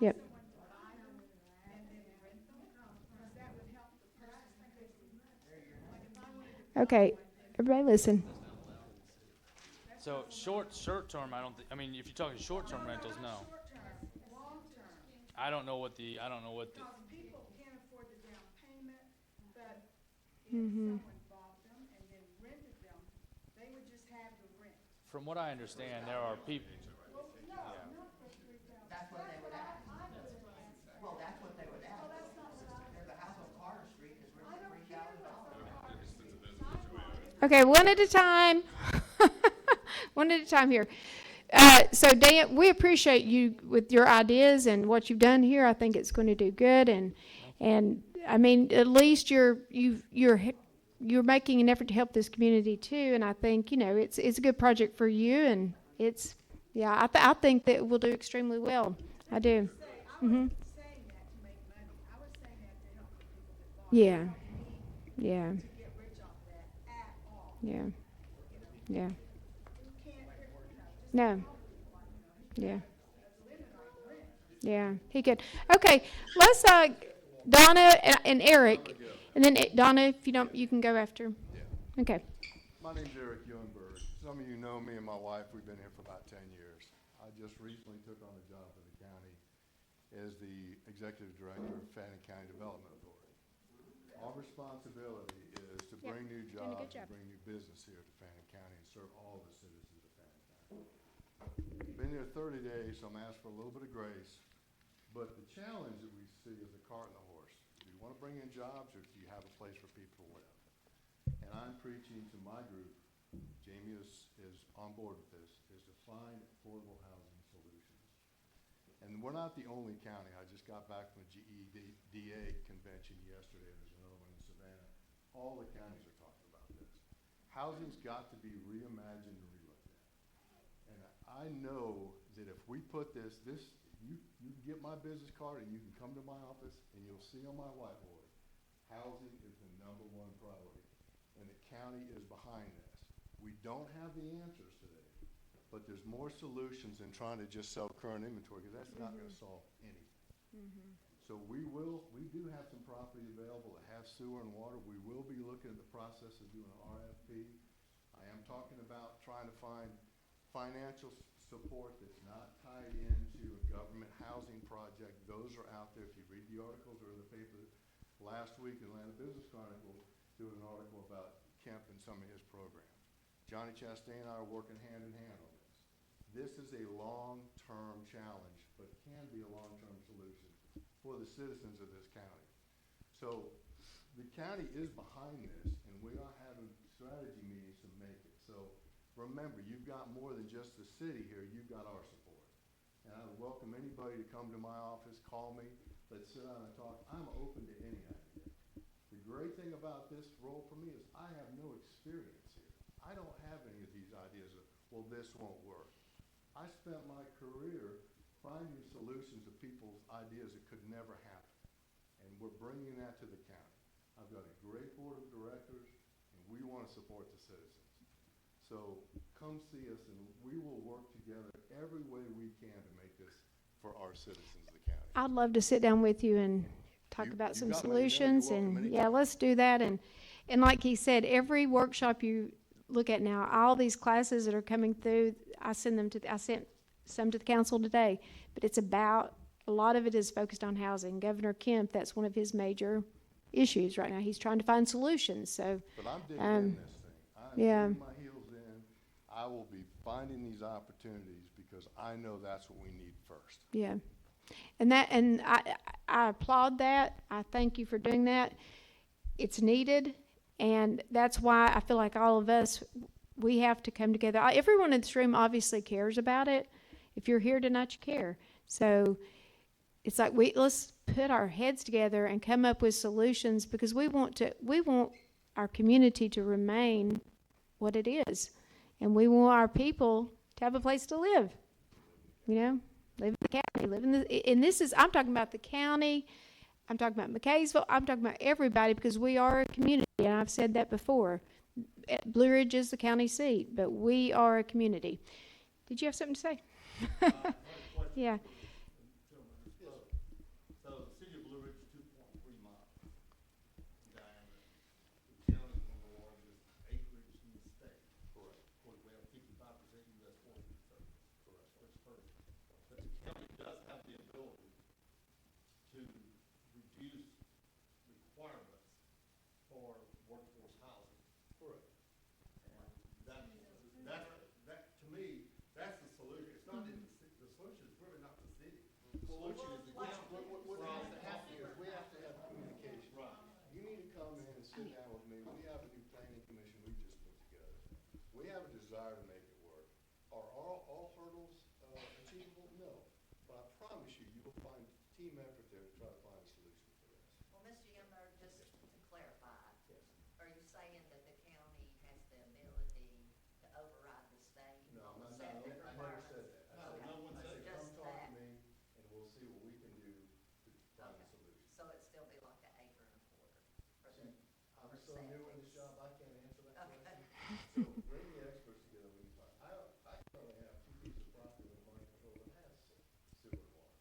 Yep. Okay, everybody listen. So short term, I mean, if you're talking short term rentals, no. I don't know what the, People can't afford the down payment, but Mm-hmm. someone bought them and then rented them, they would just have the rent. from what I understand, there are people, That's what they would ask. Well, that's what they would ask. There's a house on Carter Street that's rented $3,000. Okay, one at a time. One at a time here. So Dan, we appreciate you with your ideas and what you've done here. I think it's going to do good, and I mean, at least you're making an effort to help this community too. And I think it's a good project for you, and it's I think that it will do extremely well. I do. Mm-hmm. Saying that to make money, I was saying that to help the people that bought. Yeah. Not me Yeah. to get rich off that at all. Yeah. Yeah. You can't, just No. Yeah. Yeah, he could. Okay, let's, Donna and Eric, and then Donna, if you don't, you can go after. Okay. My name's Eric Eulenberg. Some of you know me and my wife, we've been here for about 10 years. I just recently took on a job for the county as the executive director of Fannin County Development Authority. Our responsibility is to Yep, bring new doing a good jobs and job. bring new business here to Fannin County and serve all the citizens of Fannin County. Been here 30 days, so I'm asked for a little bit of grace. But the challenge that we see is a cart and a horse. Do you want to bring in jobs, or do you have a place for people to live? And I'm preaching to my group, Jamie is on board with this, is to find affordable housing solutions. And we're not the only county. I just got back from the GEDA convention yesterday. There's another one in Savannah. All the counties are talking about this. Housing's got to be reimagined and relooked at. And I know that if we put this, you can get my business card and you can come to my office and you'll see on my whiteboard, housing is the #1 priority. And the county is behind this. We don't have the answers today, but there's more solutions than trying to just sell current inventory, because that's not gonna solve anything. So we do have some property available that have sewer and water. We will be looking at the process of doing an RFP. I am talking about trying to find financial support that's not tied into a government housing project. Those are out there. If you read the articles or in the paper last week, Atlanta Business Chronicle did an article about Kemp and some of his programs. Johnny Chastain and I are working hand in hand on this. This is a long-term challenge, but can be a long-term solution for the citizens of this county. So the county is behind this, and we are having strategy meetings to make it. So remember, you've got more than just the city here, you've got our support. And I would welcome anybody to come to my office, call me, let's sit down and talk. I'm open to any idea. The great thing about this role for me is I have no experience here. I don't have any of these ideas of, well, this won't work. I spent my career finding solutions to people's ideas that could never happen. And we're bringing that to the county. I've got a great board of directors, and we want to support the citizens. So come see us, and we will work together every way we can to make this for our citizens of the county. I'd love to sit down with you and talk You- about you some got my email. You're solutions, welcome and anytime. let's do that. And like he said, every workshop you look at now, all these classes that are coming through, I sent some to the council today, but it's about, a lot of it is focused on housing. Governor Kemp, that's one of his major issues right now. He's trying to find solutions, so, But I'm digging in this thing. I'm yeah. digging my heels in. I will be finding these opportunities because I know that's what we need first. yeah. And I applaud that. I thank you for doing that. It's needed, and that's why I feel like all of us, we have to come together. Everyone in this room obviously cares about it. If you're here tonight, you care. So it's like let's put our heads together and come up with solutions, because we want our community to remain what it is, and we want our people to have a place to live. You know, live in the county, and this is, I'm talking about the county, I'm talking about McKaysville, I'm talking about everybody, because we are a community, and I've said that before. Blue Ridge is the county seat, but we are a community. Did you have something to say? Yeah. So the city of Blue Ridge is 2.3 miles in diameter. The county is one of the largest acreage in the state. Correct. Of course, we have 55% U.S. Forest Service. Correct. Which first. But the county does have the ability to reduce requirements for workforce housing. Correct. And that to me, that's the solution. It's not in the solution is really not the city. The solution is the county. What has to happen is we have to have communication. Right. You need to come in and sit down with me. We have a new planning commission we just put together. We have a desire to make it work. Are all hurdles achievable? No. But I promise you, you will find team effort there to try to find a solution for this. Well, Mr. Yummer, just to clarify, Yes. are you saying that the county has the ability to override the state? No, on I septic never requirements? said that. No, Okay. no one I said said, come Just talk that. to me, and we'll see what we can do to find a Okay. solution. So it'd still be like an acre and a quarter for the, I'm so new in this job, I can't answer that Okay. question. So bring the experts together, we can talk. I currently have 2 pieces of property in Martin Control that has sewer and water.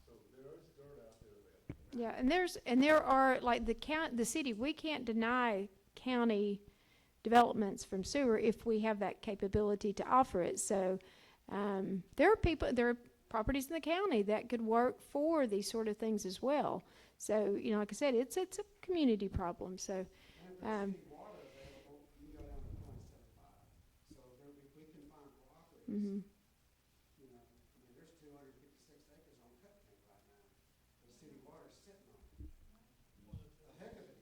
So there is dirt out there available. Yeah, and there are, like, the city, we can't deny county developments from sewer if we have that capability to offer it. So, there are properties in the county that could work for these sort of things as well. So, like I said, it's a community problem, so, And if there's city water available, you can go down to 0.75. So there, we can find cooperatives. mhm. You know, I mean, there's 256 acres on Cutbank right now. The city water's sitting on it. A heck of it.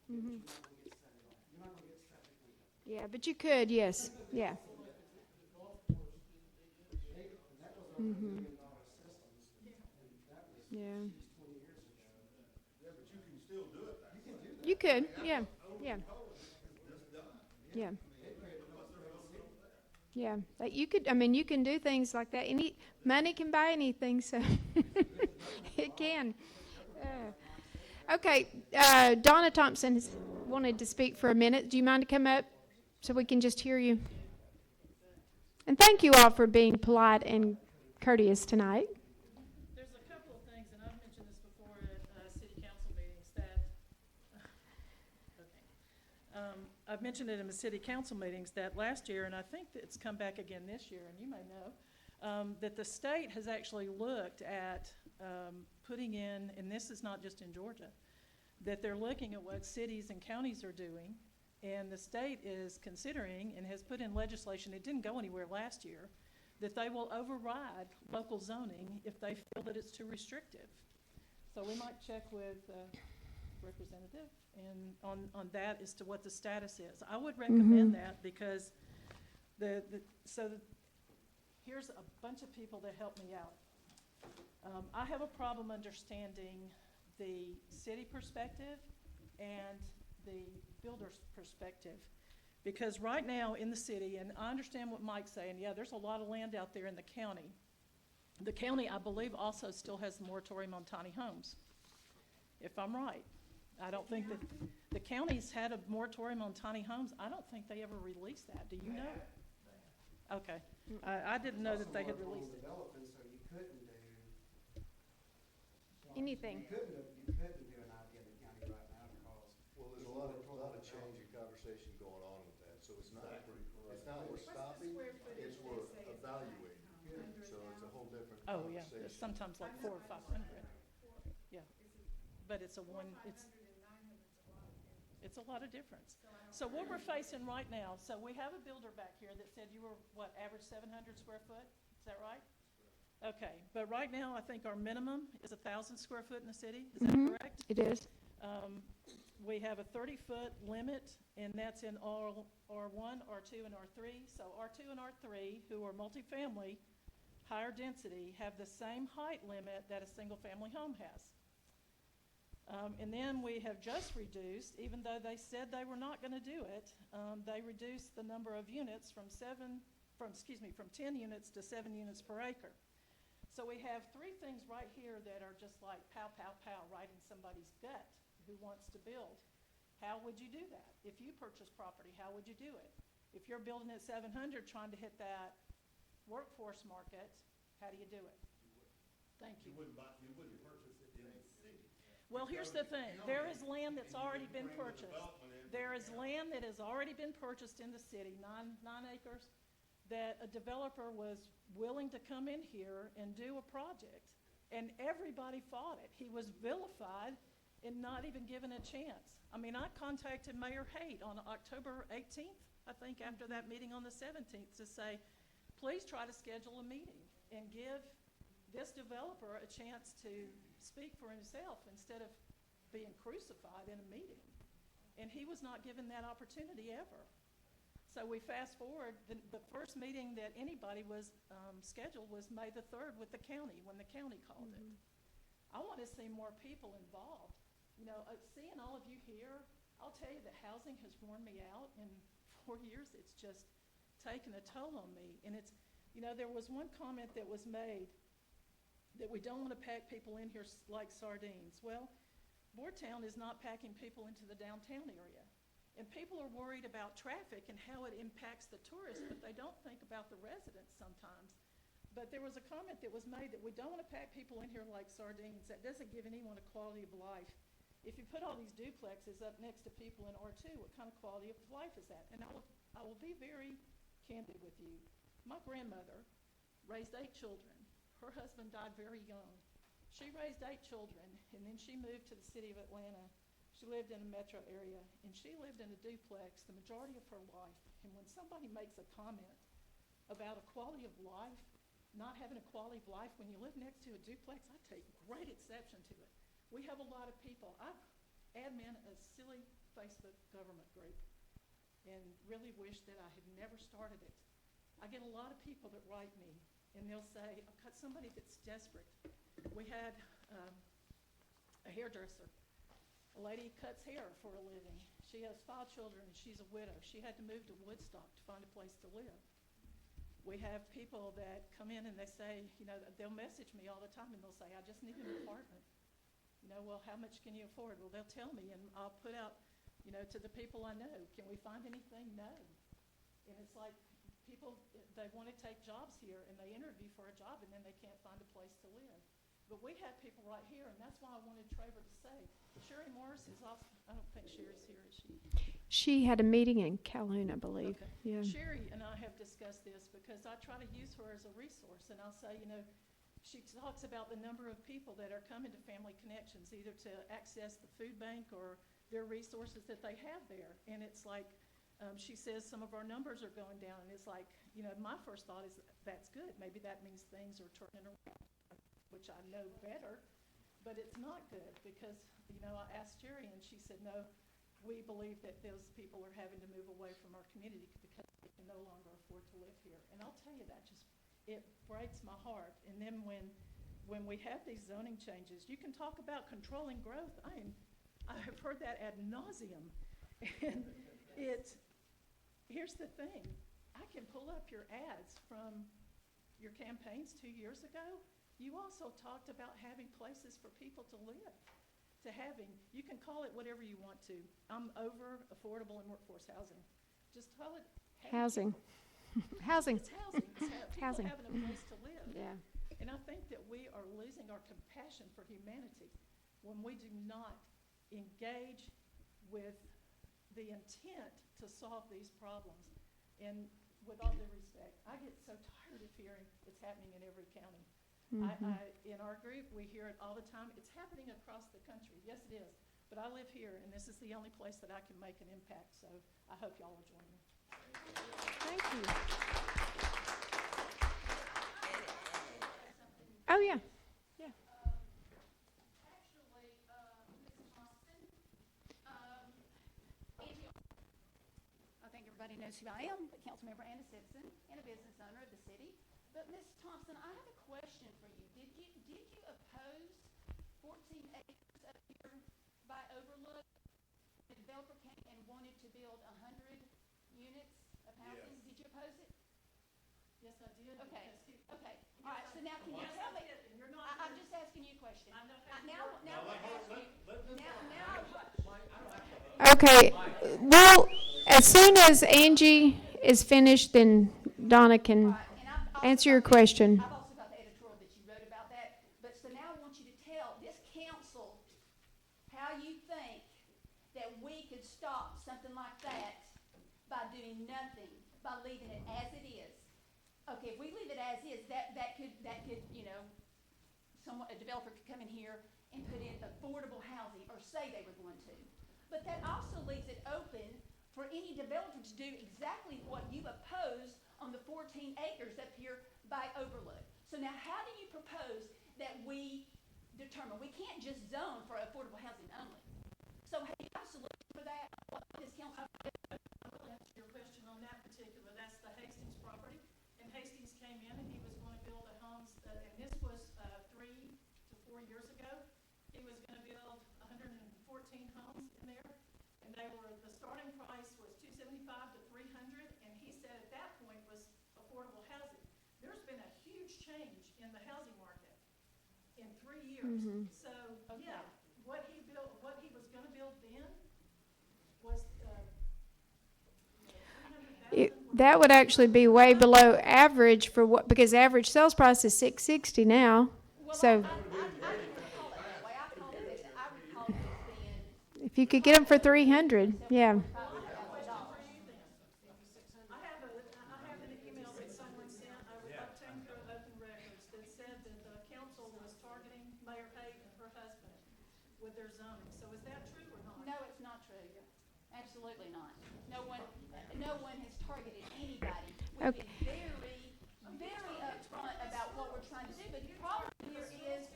Mhm. You're not gonna get septic on it. Yeah, but you could, yes, yeah. And that was over $1 Mhm. million system, and that was Yeah. 20 years ago. Yeah, but you can still do it. You can do that. You could, yeah, yeah. Yeah. Yeah, like you could, you can do things like that. Money can buy anything, so it can. Okay, Donna Thompson has wanted to speak for a minute. Do you mind to come up so we can just hear you? And thank you all for being polite and courteous. courteous tonight. There's a couple of things, and I've mentioned this before at city council meetings, that, I've mentioned it in the city council meetings that last year, and I think that it's come back again this year, and you may know, that the state has actually looked at putting in, and this is not just in Georgia, that they're looking at what cities and counties are doing, and the state is considering and has put in legislation, it didn't go anywhere last year, that they will override local zoning if they feel that it's too restrictive. So we might check with representative and on that as to what the status is. I would recommend that because here's a bunch of people that help me out. I have a problem understanding the city perspective and the builder's perspective. Because right now in the city, and I understand what Mike's saying, yeah, there's a lot of land out there in the county. The county, I believe, also still has the moratorium on tiny homes, if I'm right. I don't think that, the county's had a moratorium on tiny homes. I don't think they ever released that. Do you know? Okay. I didn't know that they had released it. Development, so you couldn't do. Anything. You couldn't do an idea in the county right now because. Well, there's a lot of change in conversation going on with that, so it's not, it's not we're stopping, it's we're evaluating. So it's a whole different Oh, yeah, conversation. it's sometimes like 400 or 500. Yeah, but it's a it's a lot of difference. So what we're facing right now, so we have a builder back here that said you were, what, average 700 square foot? Is that right? Okay, but right now, I think our minimum is 1,000 square foot in the city, is that correct? It is. We have a 30-foot limit, and that's in all R1, R2, and R3. So R2 and R3, who are multifamily, higher density, have the same height limit that a single-family home has. And then we have just reduced, even though they said they were not going to do it, they reduced the number of units from 10 units to 7 units per acre. So we have three things right here that are just like pow, pow, pow, right in somebody's gut who wants to build. How would you do that? If you purchase property, how would you do it? If you're building at 700 trying to hit that workforce market, how do you do it? Thank you. You wouldn't purchase it in the city. Well, here's the thing. There is land that's already been purchased. There is land that has already been purchased in the city, 9 acres, that a developer was willing to come in here and do a project, and everybody fought it. He was vilified and not even given a chance. I mean, I contacted Mayor Haight on October 18th, I think, after that meeting on the 17th, to say, please try to schedule a meeting and give this developer a chance to speak for himself instead of being crucified in a meeting. And he was not given that opportunity ever. So we fast forward, the first meeting that anybody was scheduled was May the 3rd with the county, when the county called it. I want to see more people involved. You know, seeing all of you here, I'll tell you that housing has worn me out. In 4 years, it's just taken a toll on me. And it's, you know, there was one comment that was made that we don't want to pack people in here like sardines. Well, Boardtown is not packing people into the downtown area. And people are worried about traffic and how it impacts the tourists, but they don't think about the residents sometimes. But there was a comment that was made that we don't want to pack people in here like sardines. That doesn't give anyone a quality of life. If you put all these duplexes up next to people in R2, what kind of quality of life is that? And I will be very candid with you. My grandmother raised 8 children. Her husband died very young. She raised 8 children, and then she moved to the city of Atlanta. She lived in a metro area, and she lived in a duplex the majority of her life. And when somebody makes a comment about a quality of life, not having a quality of life when you live next to a duplex, I take great exception to it. We have a lot of people. I admin a silly Facebook government group and really wish that I had never started it. I get a lot of people that write me, and they'll say, I've got somebody that's desperate. We had a hairdresser. A lady cuts hair for a living. She has 5 children, and she's a widow. She had to move to Woodstock to find a place to live. We have people that come in and they say, you know, they'll message me all the time, and they'll say, I just need an apartment. You know, well, how much can you afford? Well, they'll tell me, and I'll put out, you know, to the people I know, can we find anything? No. And it's like people, they want to take jobs here, and they interview for a job, and then they can't find a place to live. But we have people right here, and that's why I wanted Trevor to say, Sherry Morris is off, I don't think Sherry's here, is she? She had a meeting in Calhoun, I believe. Okay. Yeah. Sherry and I have discussed this because I try to use her as a resource, and I'll say, you know, she talks about the number of people that are coming to Family Connections, either to access the food bank or their resources that they have there. And it's like, she says some of our numbers are going down, and it's like, you know, my first thought is that's good. Maybe that means things are turning around, which I know better, but it's not good because, you know, I asked Jerry and she said, no, we believe that those people are having to move away from our community because they can no longer afford to live here. And I'll tell you that it breaks my heart. And then when we have these zoning changes, you can talk about controlling growth. I have heard that ad nauseum. And here's the thing, I can pull up your ads from your campaigns 2 years ago. You also talked about having places for people to live, you can call it whatever you want to. I'm over affordable and workforce housing. Just call it Housing. Housing. It's housing. It's Housing. people having a place to live. Yeah. And I think that we are losing our compassion for humanity when we do not engage with the intent to solve these problems. And with all due respect, I get so tired of hearing it's happening in every county. In our group, we hear it all the time. It's happening across the country. Yes, it is. But I live here, and this is the only place that I can make an impact. So I hope y'all will join me. Thank you. Oh, yeah. Yeah. Actually, Ms. Thompson, Angie, I think everybody knows who I am, a council member and a citizen and a business owner of the city. But Ms. Thompson, I have a question for you. Did you oppose 14 acres up here by Overlook? The developer came and wanted to build 100 units of housing. Did you oppose it? Yes, I did. Okay, because he- okay. All right, so now can you tell me? You're not. I'm just asking you a question. I know. Now I'm asking you. Okay. Well, as soon as Angie is finished, then Donna can And I've also answer your got the- question. I've also got the editorial that you wrote about that, but so now I want you to tell this council how you think that we could stop something like that by doing nothing, by leaving it as it is. Okay, if we leave it as is, that could, you know, a developer could come in here and put in affordable housing, or say they were going to. But that also leaves it open for any developer to do exactly what you've opposed on the 14 acres up here by Overlook. So now how do you propose that we determine? We can't just zone for affordable housing only. So have you got a solution for that? What this council? I will answer your question on that particular. That's the Hastings property. And Hastings came in and he was going to build a homes, and this was 3 to 4 years ago. He was going to build 114 homes in there, and the starting price was $275 to $300, and he said at that point was affordable housing. There's been a huge change in the housing market in 3 years. So yeah, what he was going to build then was That would actually be way below average for what, because average sales price is $660 now. So I didn't call it that way. I called it as being. if you could get them for 300, yeah. I have an email that someone sent, I obtained through Open Records, that said that the council was targeting Mayor Pate and her husband with their zoning. So is that true or not? No, it's not true. Absolutely not. No one has targeted anybody. We've Okay. been very upfront about what we're trying to do, but the problem here is,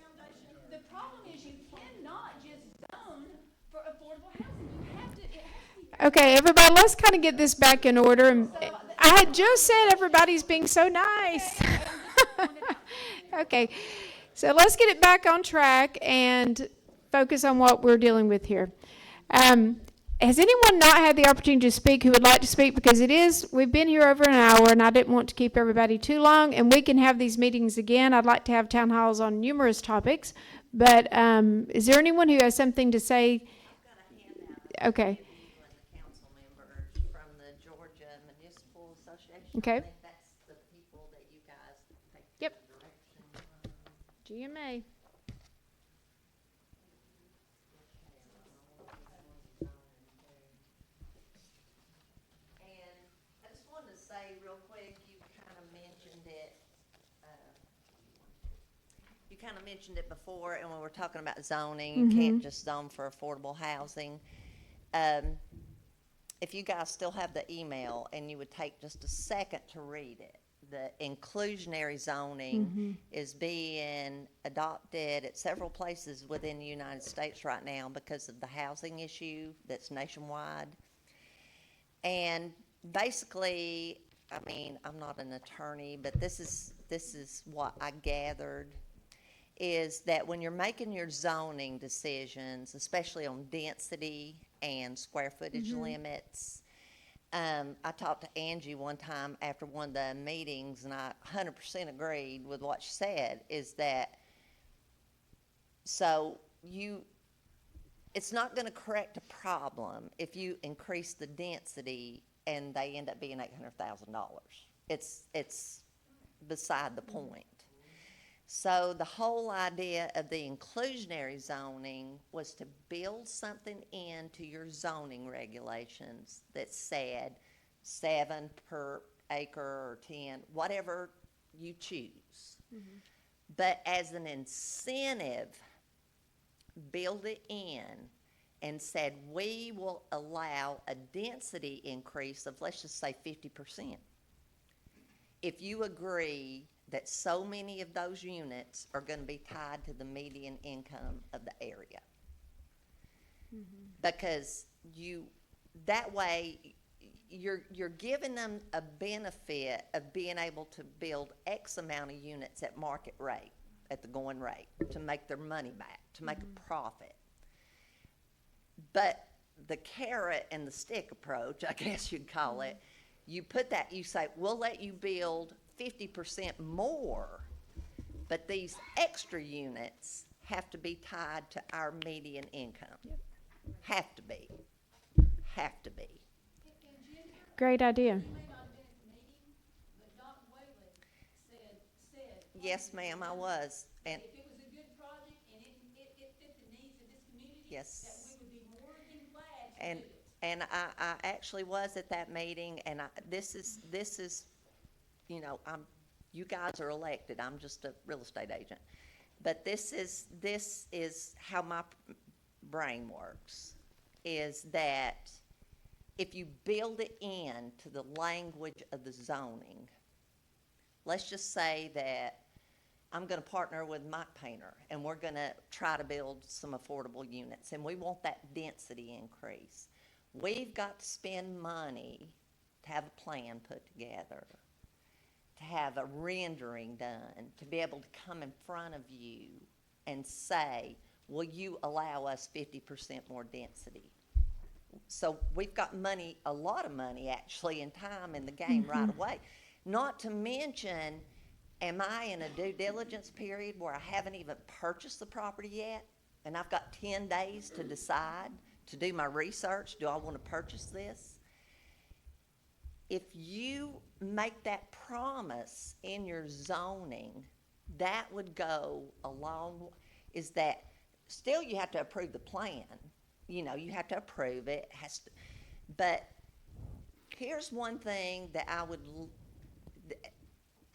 you cannot just zone for affordable housing. You have to, it has to be. Okay, everybody, let's kind of get this back in order. And I had just said everybody's being so nice. Okay, so let's get it back on track and focus on what we're dealing with here. Has anyone not had the opportunity to speak who would like to speak? Because we've been here over an hour, and I didn't want to keep everybody too long, and we can have these meetings again. I'd like to have town halls on numerous topics, but is there anyone who has something to say? I've got a handout. Okay. You and the council members from the Georgia Municipal Association. Okay. I think that GMA. And I just wanted to say real quick, you kind of mentioned it, you kind of mentioned it before, and when we were talking about zoning, you can't just zone for affordable housing. If you guys still have the email and you would take just a second to read it, the inclusionary zoning is being adopted at several places within the United States right now because of the housing issue that's nationwide. And basically, I mean, I'm not an attorney, but this is what I gathered, is that when you're making your zoning decisions, especially on density and square footage limits, I talked to Angie one time after one of the meetings, and I 100% agreed with what she said, is that, so it's not gonna correct a problem if you increase the density and they end up being $800,000. It's beside the point. So the whole idea of the inclusionary zoning was to build something into your zoning regulations that said 7 per acre or 10, whatever you choose. But as an incentive, build it in and said, we will allow a density increase of, let's just say 50%. If you agree that so many of those units are gonna be tied to the median income of the area. Because that way, you're giving them a benefit of being able to build X amount of units at market rate, at the going rate, to make their money back, to make a profit. But the carrot and the stick approach, I guess you'd call it, you put that, you say, we'll let you build 50% more, but these extra units have to be tied to our median income. Have to be. Have to be. Great idea. You may not have been at the meeting, but Dr. Whalen said. Yes, ma'am, I was. And If it was a good project and it fit the needs of this community, yes. that we would be more than glad to do it. And I actually was at that meeting, and this is, you know, you guys are elected, I'm just a real estate agent. But this is how my brain works, is that if you build it into the language of the zoning, let's just say that I'm gonna partner with Mike Painter, and we're gonna try to build some affordable units, and we want that density increase. We've got to spend money to have a plan put together, to have a rendering done, to be able to come in front of you and say, will you allow us 50% more density? So we've got money, a lot of money actually, and time in the game right away. Not to mention, am I in a due diligence period where I haven't even purchased the property yet? And I've got 10 days to decide, to do my research, do I want to purchase this? If you make that promise in your zoning, that would go along, is that still you have to approve the plan. You know, you have to approve it, but here's one thing that I would,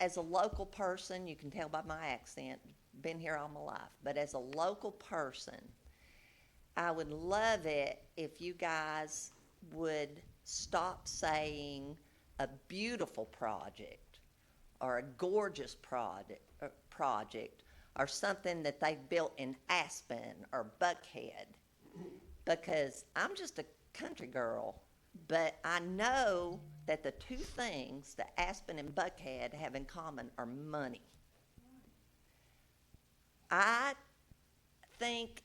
as a local person, you can tell by my accent, been here all my life, but as a local person, I would love it if you guys would stop saying a beautiful project or a gorgeous project or something that they've built in Aspen or Buckhead, because I'm just a country girl, but I know that the two things that Aspen and Buckhead have in common are money. I think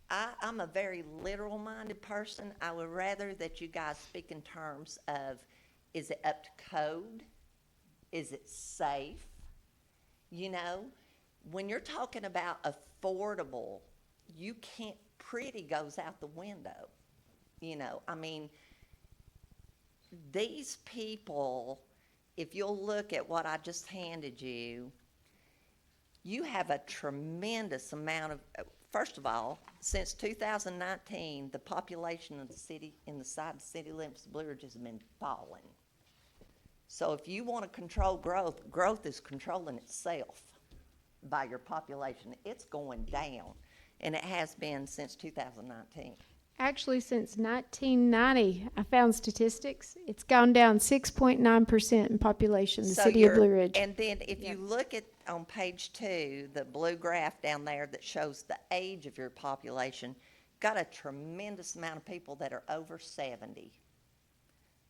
I'm a very literal-minded person. I would rather that you guys speak in terms of, is it up to code? Is it safe? You know, when you're talking about affordable, you can't, pretty goes out the window. You know, I mean, these people, if you'll look at what I just handed you, you have a tremendous amount of, first of all, since 2019, the population of the city, inside the city limits of Blue Ridge has been falling. So if you want to control growth, growth is controlling itself by your population. It's going down, and it has been since 2019. Actually, since 1990, I found statistics. It's gone down 6.9% in population, the So city of you're- Blue Ridge. And then if Yeah. you look at, on page 2, the blue graph down there that shows the age of your population, got a tremendous amount of people that are over 70,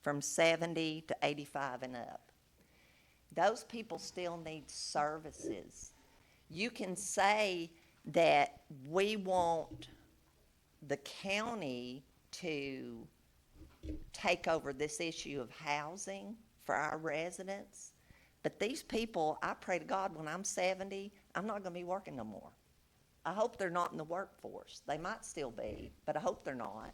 from 70 to 85 and up. Those people still need services. You can say that we want the county to take over this issue of housing for our residents. But these people, I pray to God, when I'm 70, I'm not gonna be working no more. I hope they're not in the workforce. They might still be, but I hope they're not.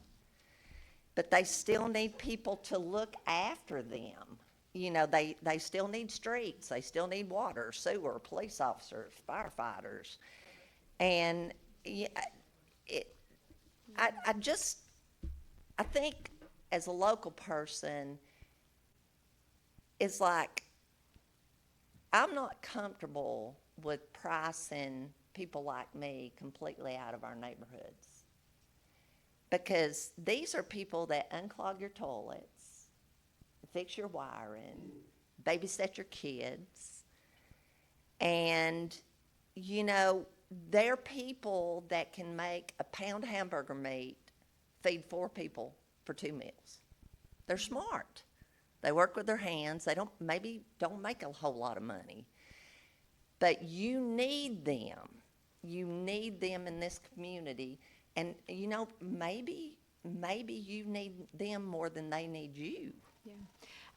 But they still need people to look after them. You know, they still need streets, they still need water, sewer, police officers, firefighters. And yeah, I think as a local person, it's like, I'm not comfortable with pricing people like me completely out of our neighborhoods. Because these are people that unclog your toilets, fix your wiring, babysit your kids. And, you know, they're people that can make a pound hamburger meat, feed 4 people for 2 meals. They're smart. They work with their hands. They don't make a whole lot of money. But you need them. You need them in this community. And, you know, maybe you need them more than they need you. Yeah.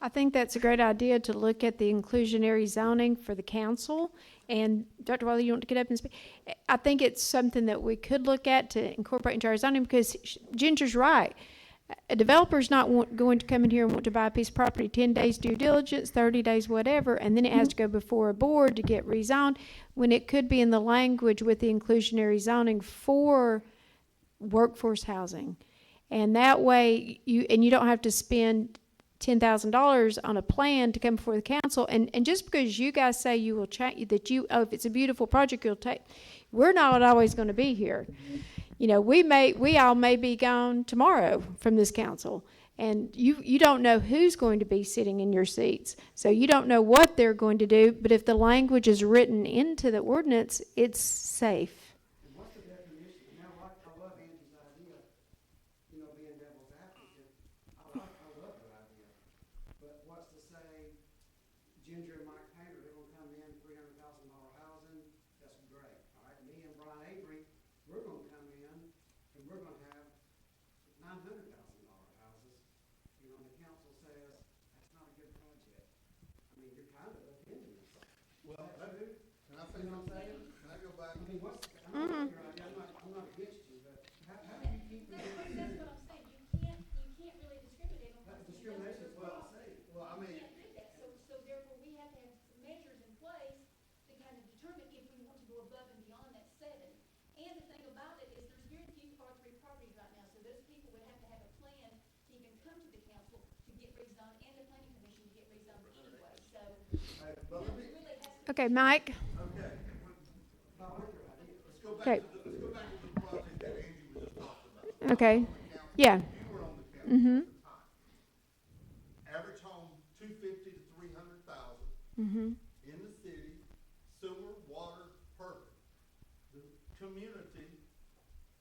I think that's a great idea to look at the inclusionary zoning for the council. And Dr. Wiley, you want to get up and speak? I think it's something that we could look at to incorporate into our zoning, because Ginger's right. A developer's not going to come in here and want to buy a piece of property, 10 days due diligence, 30 days, whatever, and then it has to go before a board to get rezoned, when it could be in the language with the inclusionary zoning for workforce housing. And that way, you don't have to spend $10,000 on a plan to come before the council. And just because you guys say you will change, that if it's a beautiful project, you'll take, we're not always going to be here. You know, we all may be gone tomorrow from this council, and you don't know who's going to be sitting in your seats. So you don't know what they're going to do, but if the language is written into the ordinance, it's safe. And what's the definition? Now, I love Angie's idea, you know, being devil's advocate. I love her idea. But what's to say Ginger and Mike Painter, they're gonna come in, $300,000 housing, that's great, all right? Me and Brian Avery, we're gonna come in and we're gonna have $900,000 houses. You know, and the council says, that's not a good project. I mean, you're kind of offending us. Well, Is that true? can I say You know what I'm something? saying? Can I go back? I mean, I love your idea, I'm not against you, but how do you keep That's reducing? what I'm saying, you can't really discriminate on. That discrimination is what I'm saying. Well, I mean, You can't do that, so therefore we have to have measures in place to kind of determine if we want to go above and beyond that 7. And the thing about it is there's very few R3 properties right now, so those people would have to have a plan to even come to the council to get rezoned and the planning commission to get rezoned anyway, so but let me, it really has to. Okay, Mike? okay, I like your idea. let's go Okay. back to the project that Angie was just talking about. Okay. Yeah. You were on the council at the time. Average home, 250 to 300,000 in the city, sewer, water, perfect. The community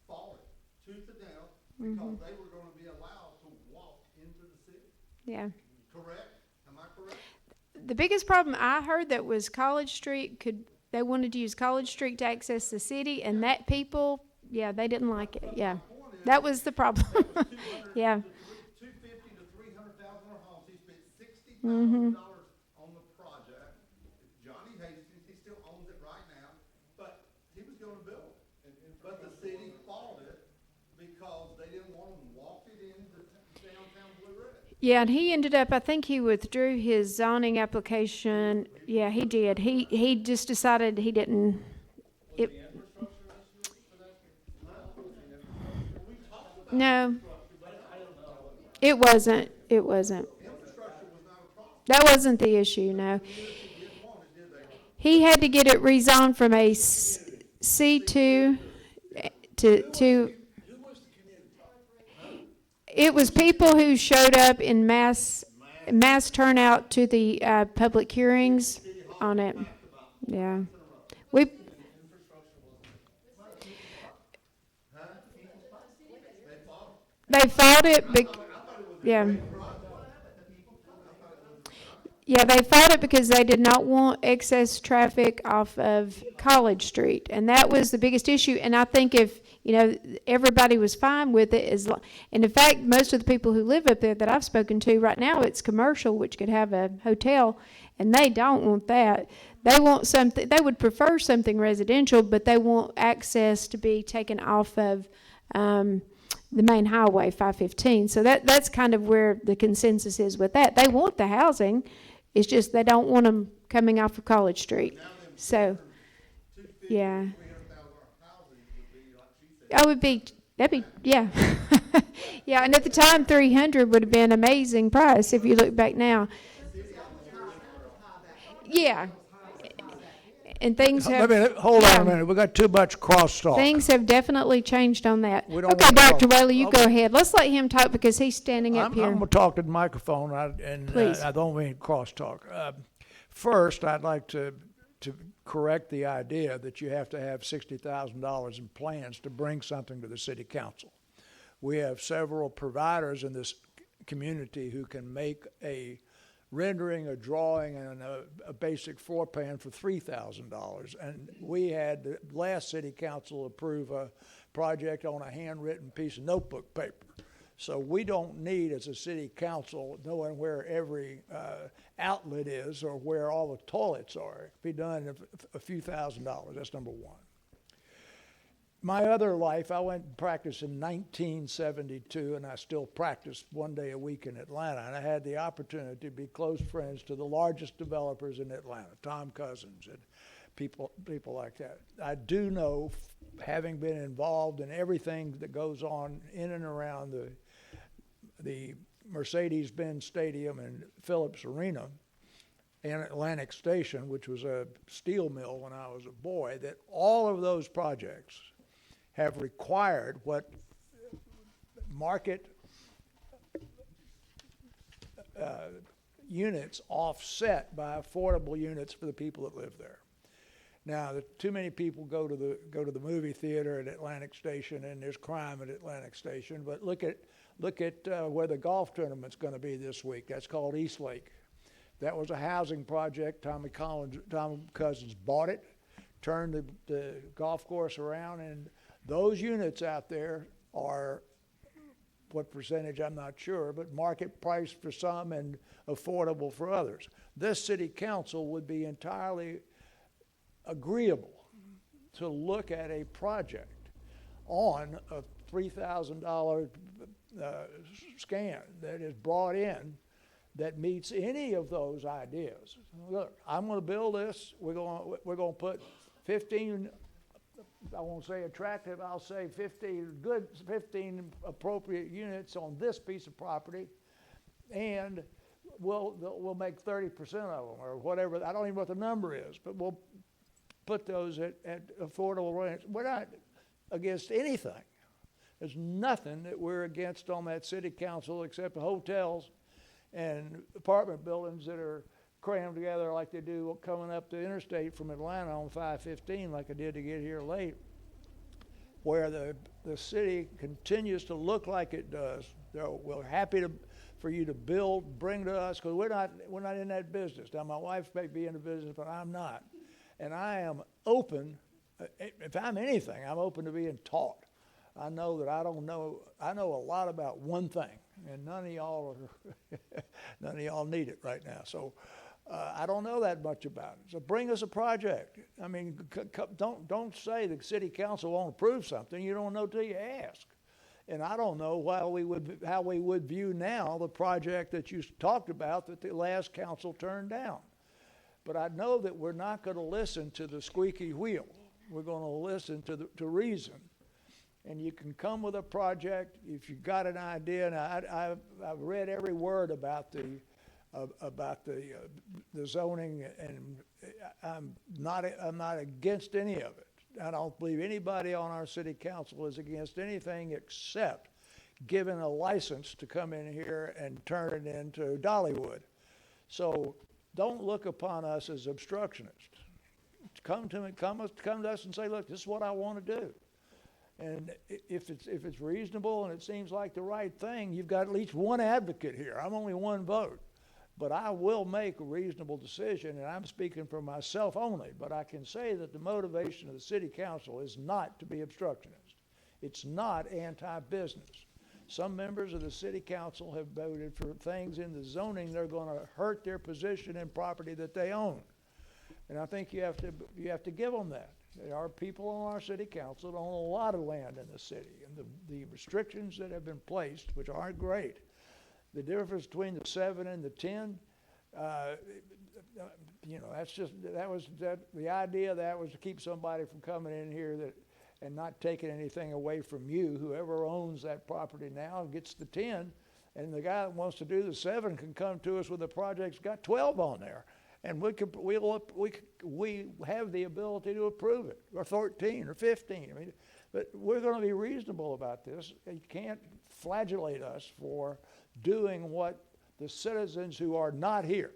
fought it tooth and nail because they were gonna be allowed to walk into the city. Yeah. Correct? Am I correct? The biggest problem I heard that was College Street they wanted to use College Street to access the city, and that people, yeah, they didn't like it. Yeah. That was the problem. Yeah. 250 to 300,000 homes. He spent $60,000 on the project. Johnny Hastings, he still owns it right now, but he was gonna build it. But the city fought it because they didn't want them walking into downtown Blue Ridge. Yeah, and he ended up, I think he withdrew his zoning application. Yeah, he did. He just decided he didn't No. It wasn't. It wasn't. That wasn't the issue, no. He had to get it rezoned from a C2 to, it was people who showed up in mass turnout to the public hearings on it. Yeah. We, they fought it, yeah. Yeah, they fought it because they did not want excess traffic off of College Street, and that was the biggest issue. And I think if, everybody was fine with it, and in fact, most of the people who live up there that I've spoken to right now, it's commercial, which could have a hotel, and they don't want that. They want something, they would prefer something residential, but they want access to be taken off of the main highway, 515. So that's kind of where the consensus is with that. They want the housing. It's just they don't want them coming off of College Street. So, yeah. Yeah. Yeah, and at the time, 300 would have been an amazing price if you look back now. Yeah. And things have. Hold on a minute. We got too much crosstalk. Things have definitely changed on that. We don't Okay, want to Dr. talk. Whaley, you go ahead. Let's let him talk because he's standing up I'm here. going to talk to the microphone, Please. I don't mean crosstalk. First, I'd like to correct the idea that you have to have $60,000 in plans to bring something to the city council. We have several providers in this community who can make a rendering, a drawing, and a basic floor plan for $3,000. And we had the last city council approve a project on a handwritten piece of notebook paper. So we don't need, as a city council, knowing where every outlet is or where all the toilets are. It can be done in a few $1,000s. That's number one. My other life, I went and practiced in 1972, and I still practice one day a week in Atlanta. And I had the opportunity to be close friends to the largest developers in Atlanta, Tom Cousins and people like that. I do know, having been involved in everything that goes on in and around the Mercedes-Benz Stadium and Phillips Arena and Atlantic Station, which was a steel mill when I was a boy, that all of those projects have required what market units offset by affordable units for the people that live there. Now, too many people go to the movie theater at Atlantic Station, and there's crime at Atlantic Station. But look at where the golf tournament's going to be this week. That's called East Lake. That was a housing project. Tom Cousins bought it, turned the golf course around, and those units out there are, what percentage I'm not sure, but market price for some and affordable for others. This city council would be entirely agreeable to look at a project on a $3,000 scan that is brought in that meets any of those ideas. Look, I'm going to build this. We're going to put 15. I won't say attractive. I'll say 15 appropriate units on this piece of property, and we'll make 30% of them or whatever. I don't even know what the number is, but we'll put those at affordable rents. We're not against anything. There's nothing that we're against on that city council except hotels and apartment buildings that are crammed together like they do coming up the interstate from Atlanta on 515 like I did to get here late, where the city continues to look like it does. We're happy for you to build, bring to us, because we're not in that business. Now, my wife may be in the business, but I'm not. And I am open, if I'm anything, I'm open to being taught. I know that I know a lot about one thing, and none of y'all need it right now. So I don't know that much about it. So bring us a project. I mean, don't say the city council won't approve something. You don't know till you ask. And I don't know how we would view now the project that you talked about that the last council turned down. But I know that we're not going to listen to the squeaky wheel. We're going to listen to reason. and you can come with a project if you got an idea. And I've read every word about the zoning, and I'm not against any of it. I don't believe anybody on our city council is against anything except giving a license to come in here and turn it into Dollywood. So don't look upon us as obstructionists. Come to us and say, look, this is what I want to do. And if it's reasonable and it seems like the right thing, you've got at least one advocate here. I'm only one vote. But I will make a reasonable decision, and I'm speaking for myself only. But I can say that the motivation of the city council is not to be obstructionist. It's not anti-business. Some members of the city council have voted for things in the zoning that are going to hurt their position in property that they own. And I think you have to give them that. There are people on our city council that own a lot of land in the city, and the restrictions that have been placed, which aren't great, the difference between the 7 and the 10, the idea of that was to keep somebody from coming in here and not taking anything away from you. Whoever owns that property now gets the 10, and the guy that wants to do the 7 can come to us with a project that's got 12 on there. And we have the ability to approve it, or 13, or 15. I mean, but we're going to be reasonable about this. You can't flagellate us for doing what the citizens who are not here,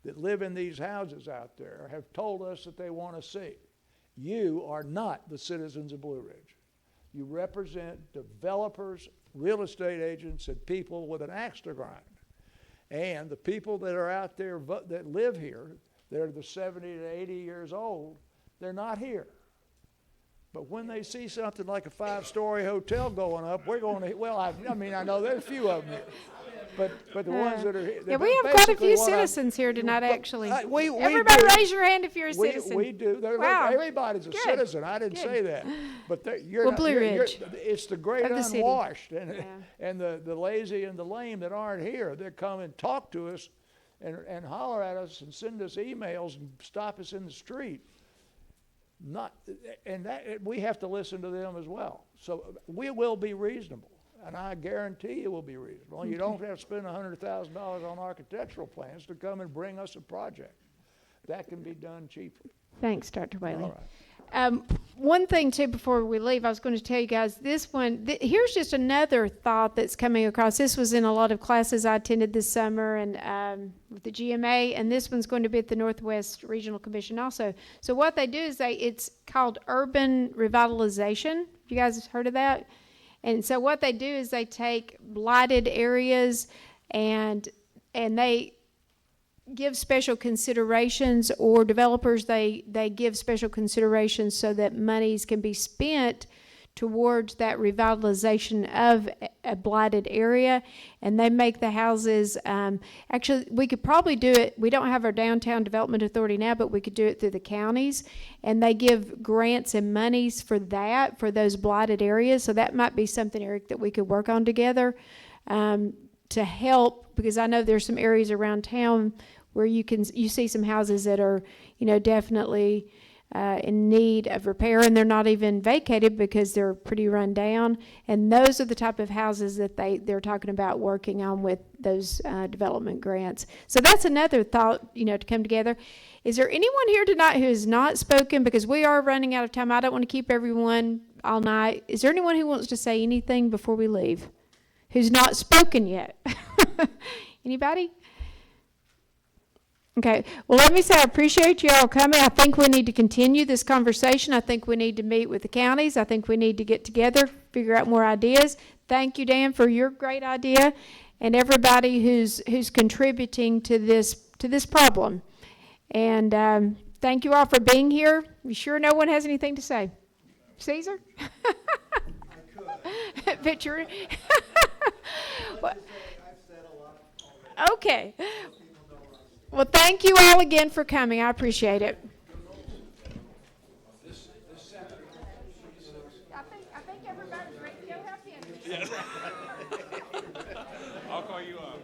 that live in these houses out there, have told us that they want to see. You are not the citizens of Blue Ridge. You represent developers, real estate agents, and people with an axe to grind. And the people that are out there that live here, they're the 70 to 80 years old, they're not here. But when they see something like a 5-story hotel going up, we're going to, well, I mean, I know there's a few of them here. But the ones that are here. Yeah, we have quite a few citizens here tonight, actually. Everybody do. raise your hand if you're a citizen. We do. Wow. Everybody's a Good. citizen. I didn't Good. say that. But you're Well, not, Blue Ridge it's the great of the city. unwashed Yeah. and the lazy and the lame that aren't here. They come and talk to us and holler at us and send us emails and stop us in the street. We have to listen to them as well. So we will be reasonable. And I guarantee you will be reasonable. You don't have to spend $100,000 on architectural plans to come and bring us a project. That can be done cheaply. Thanks, Dr. Whaley. All right. One thing, too, before we leave, I was going to tell you guys this one. Here's just another thought that's coming across. This was in a lot of classes I attended this summer and with the GMA, and this one's going to be at the Northwest Regional Commission also. So what they do is it's called urban revitalization. You guys heard of that? And so what they do is they take blighted areas and they give special considerations, or developers, they give special considerations so that monies can be spent towards that revitalization of a blighted area, and they make the houses, actually we could probably do it, we don't have our downtown development authority now, but we could do it through the counties, and they give grants and monies for that, for those blighted areas. So that might be something, Eric, that we could work on together to help, because I know there's some areas around town where you see some houses that are, definitely in need of repair, and they're not even vacated because they're pretty run down. And those are the type of houses that they're talking about working on with those development grants. So that's another thought, to come together. Is there anyone here tonight who has not spoken? Because we are running out of time. I don't want to keep everyone all night. Is there anyone who wants to say anything before we leave? Who's not spoken yet? Anybody? Okay, well, let me say I appreciate you all coming. I think we need to continue this conversation. I think we need to meet with the counties. I think we need to get together, figure out more ideas. Thank you, Dan, for your great idea, and everybody who's contributing to this problem. And thank you all for being here. You sure no one has anything to say? Caesar? I could. Picture. Okay. Well, thank you all again for coming. I appreciate it. I think everybody's ready to go help you. I'll call you up.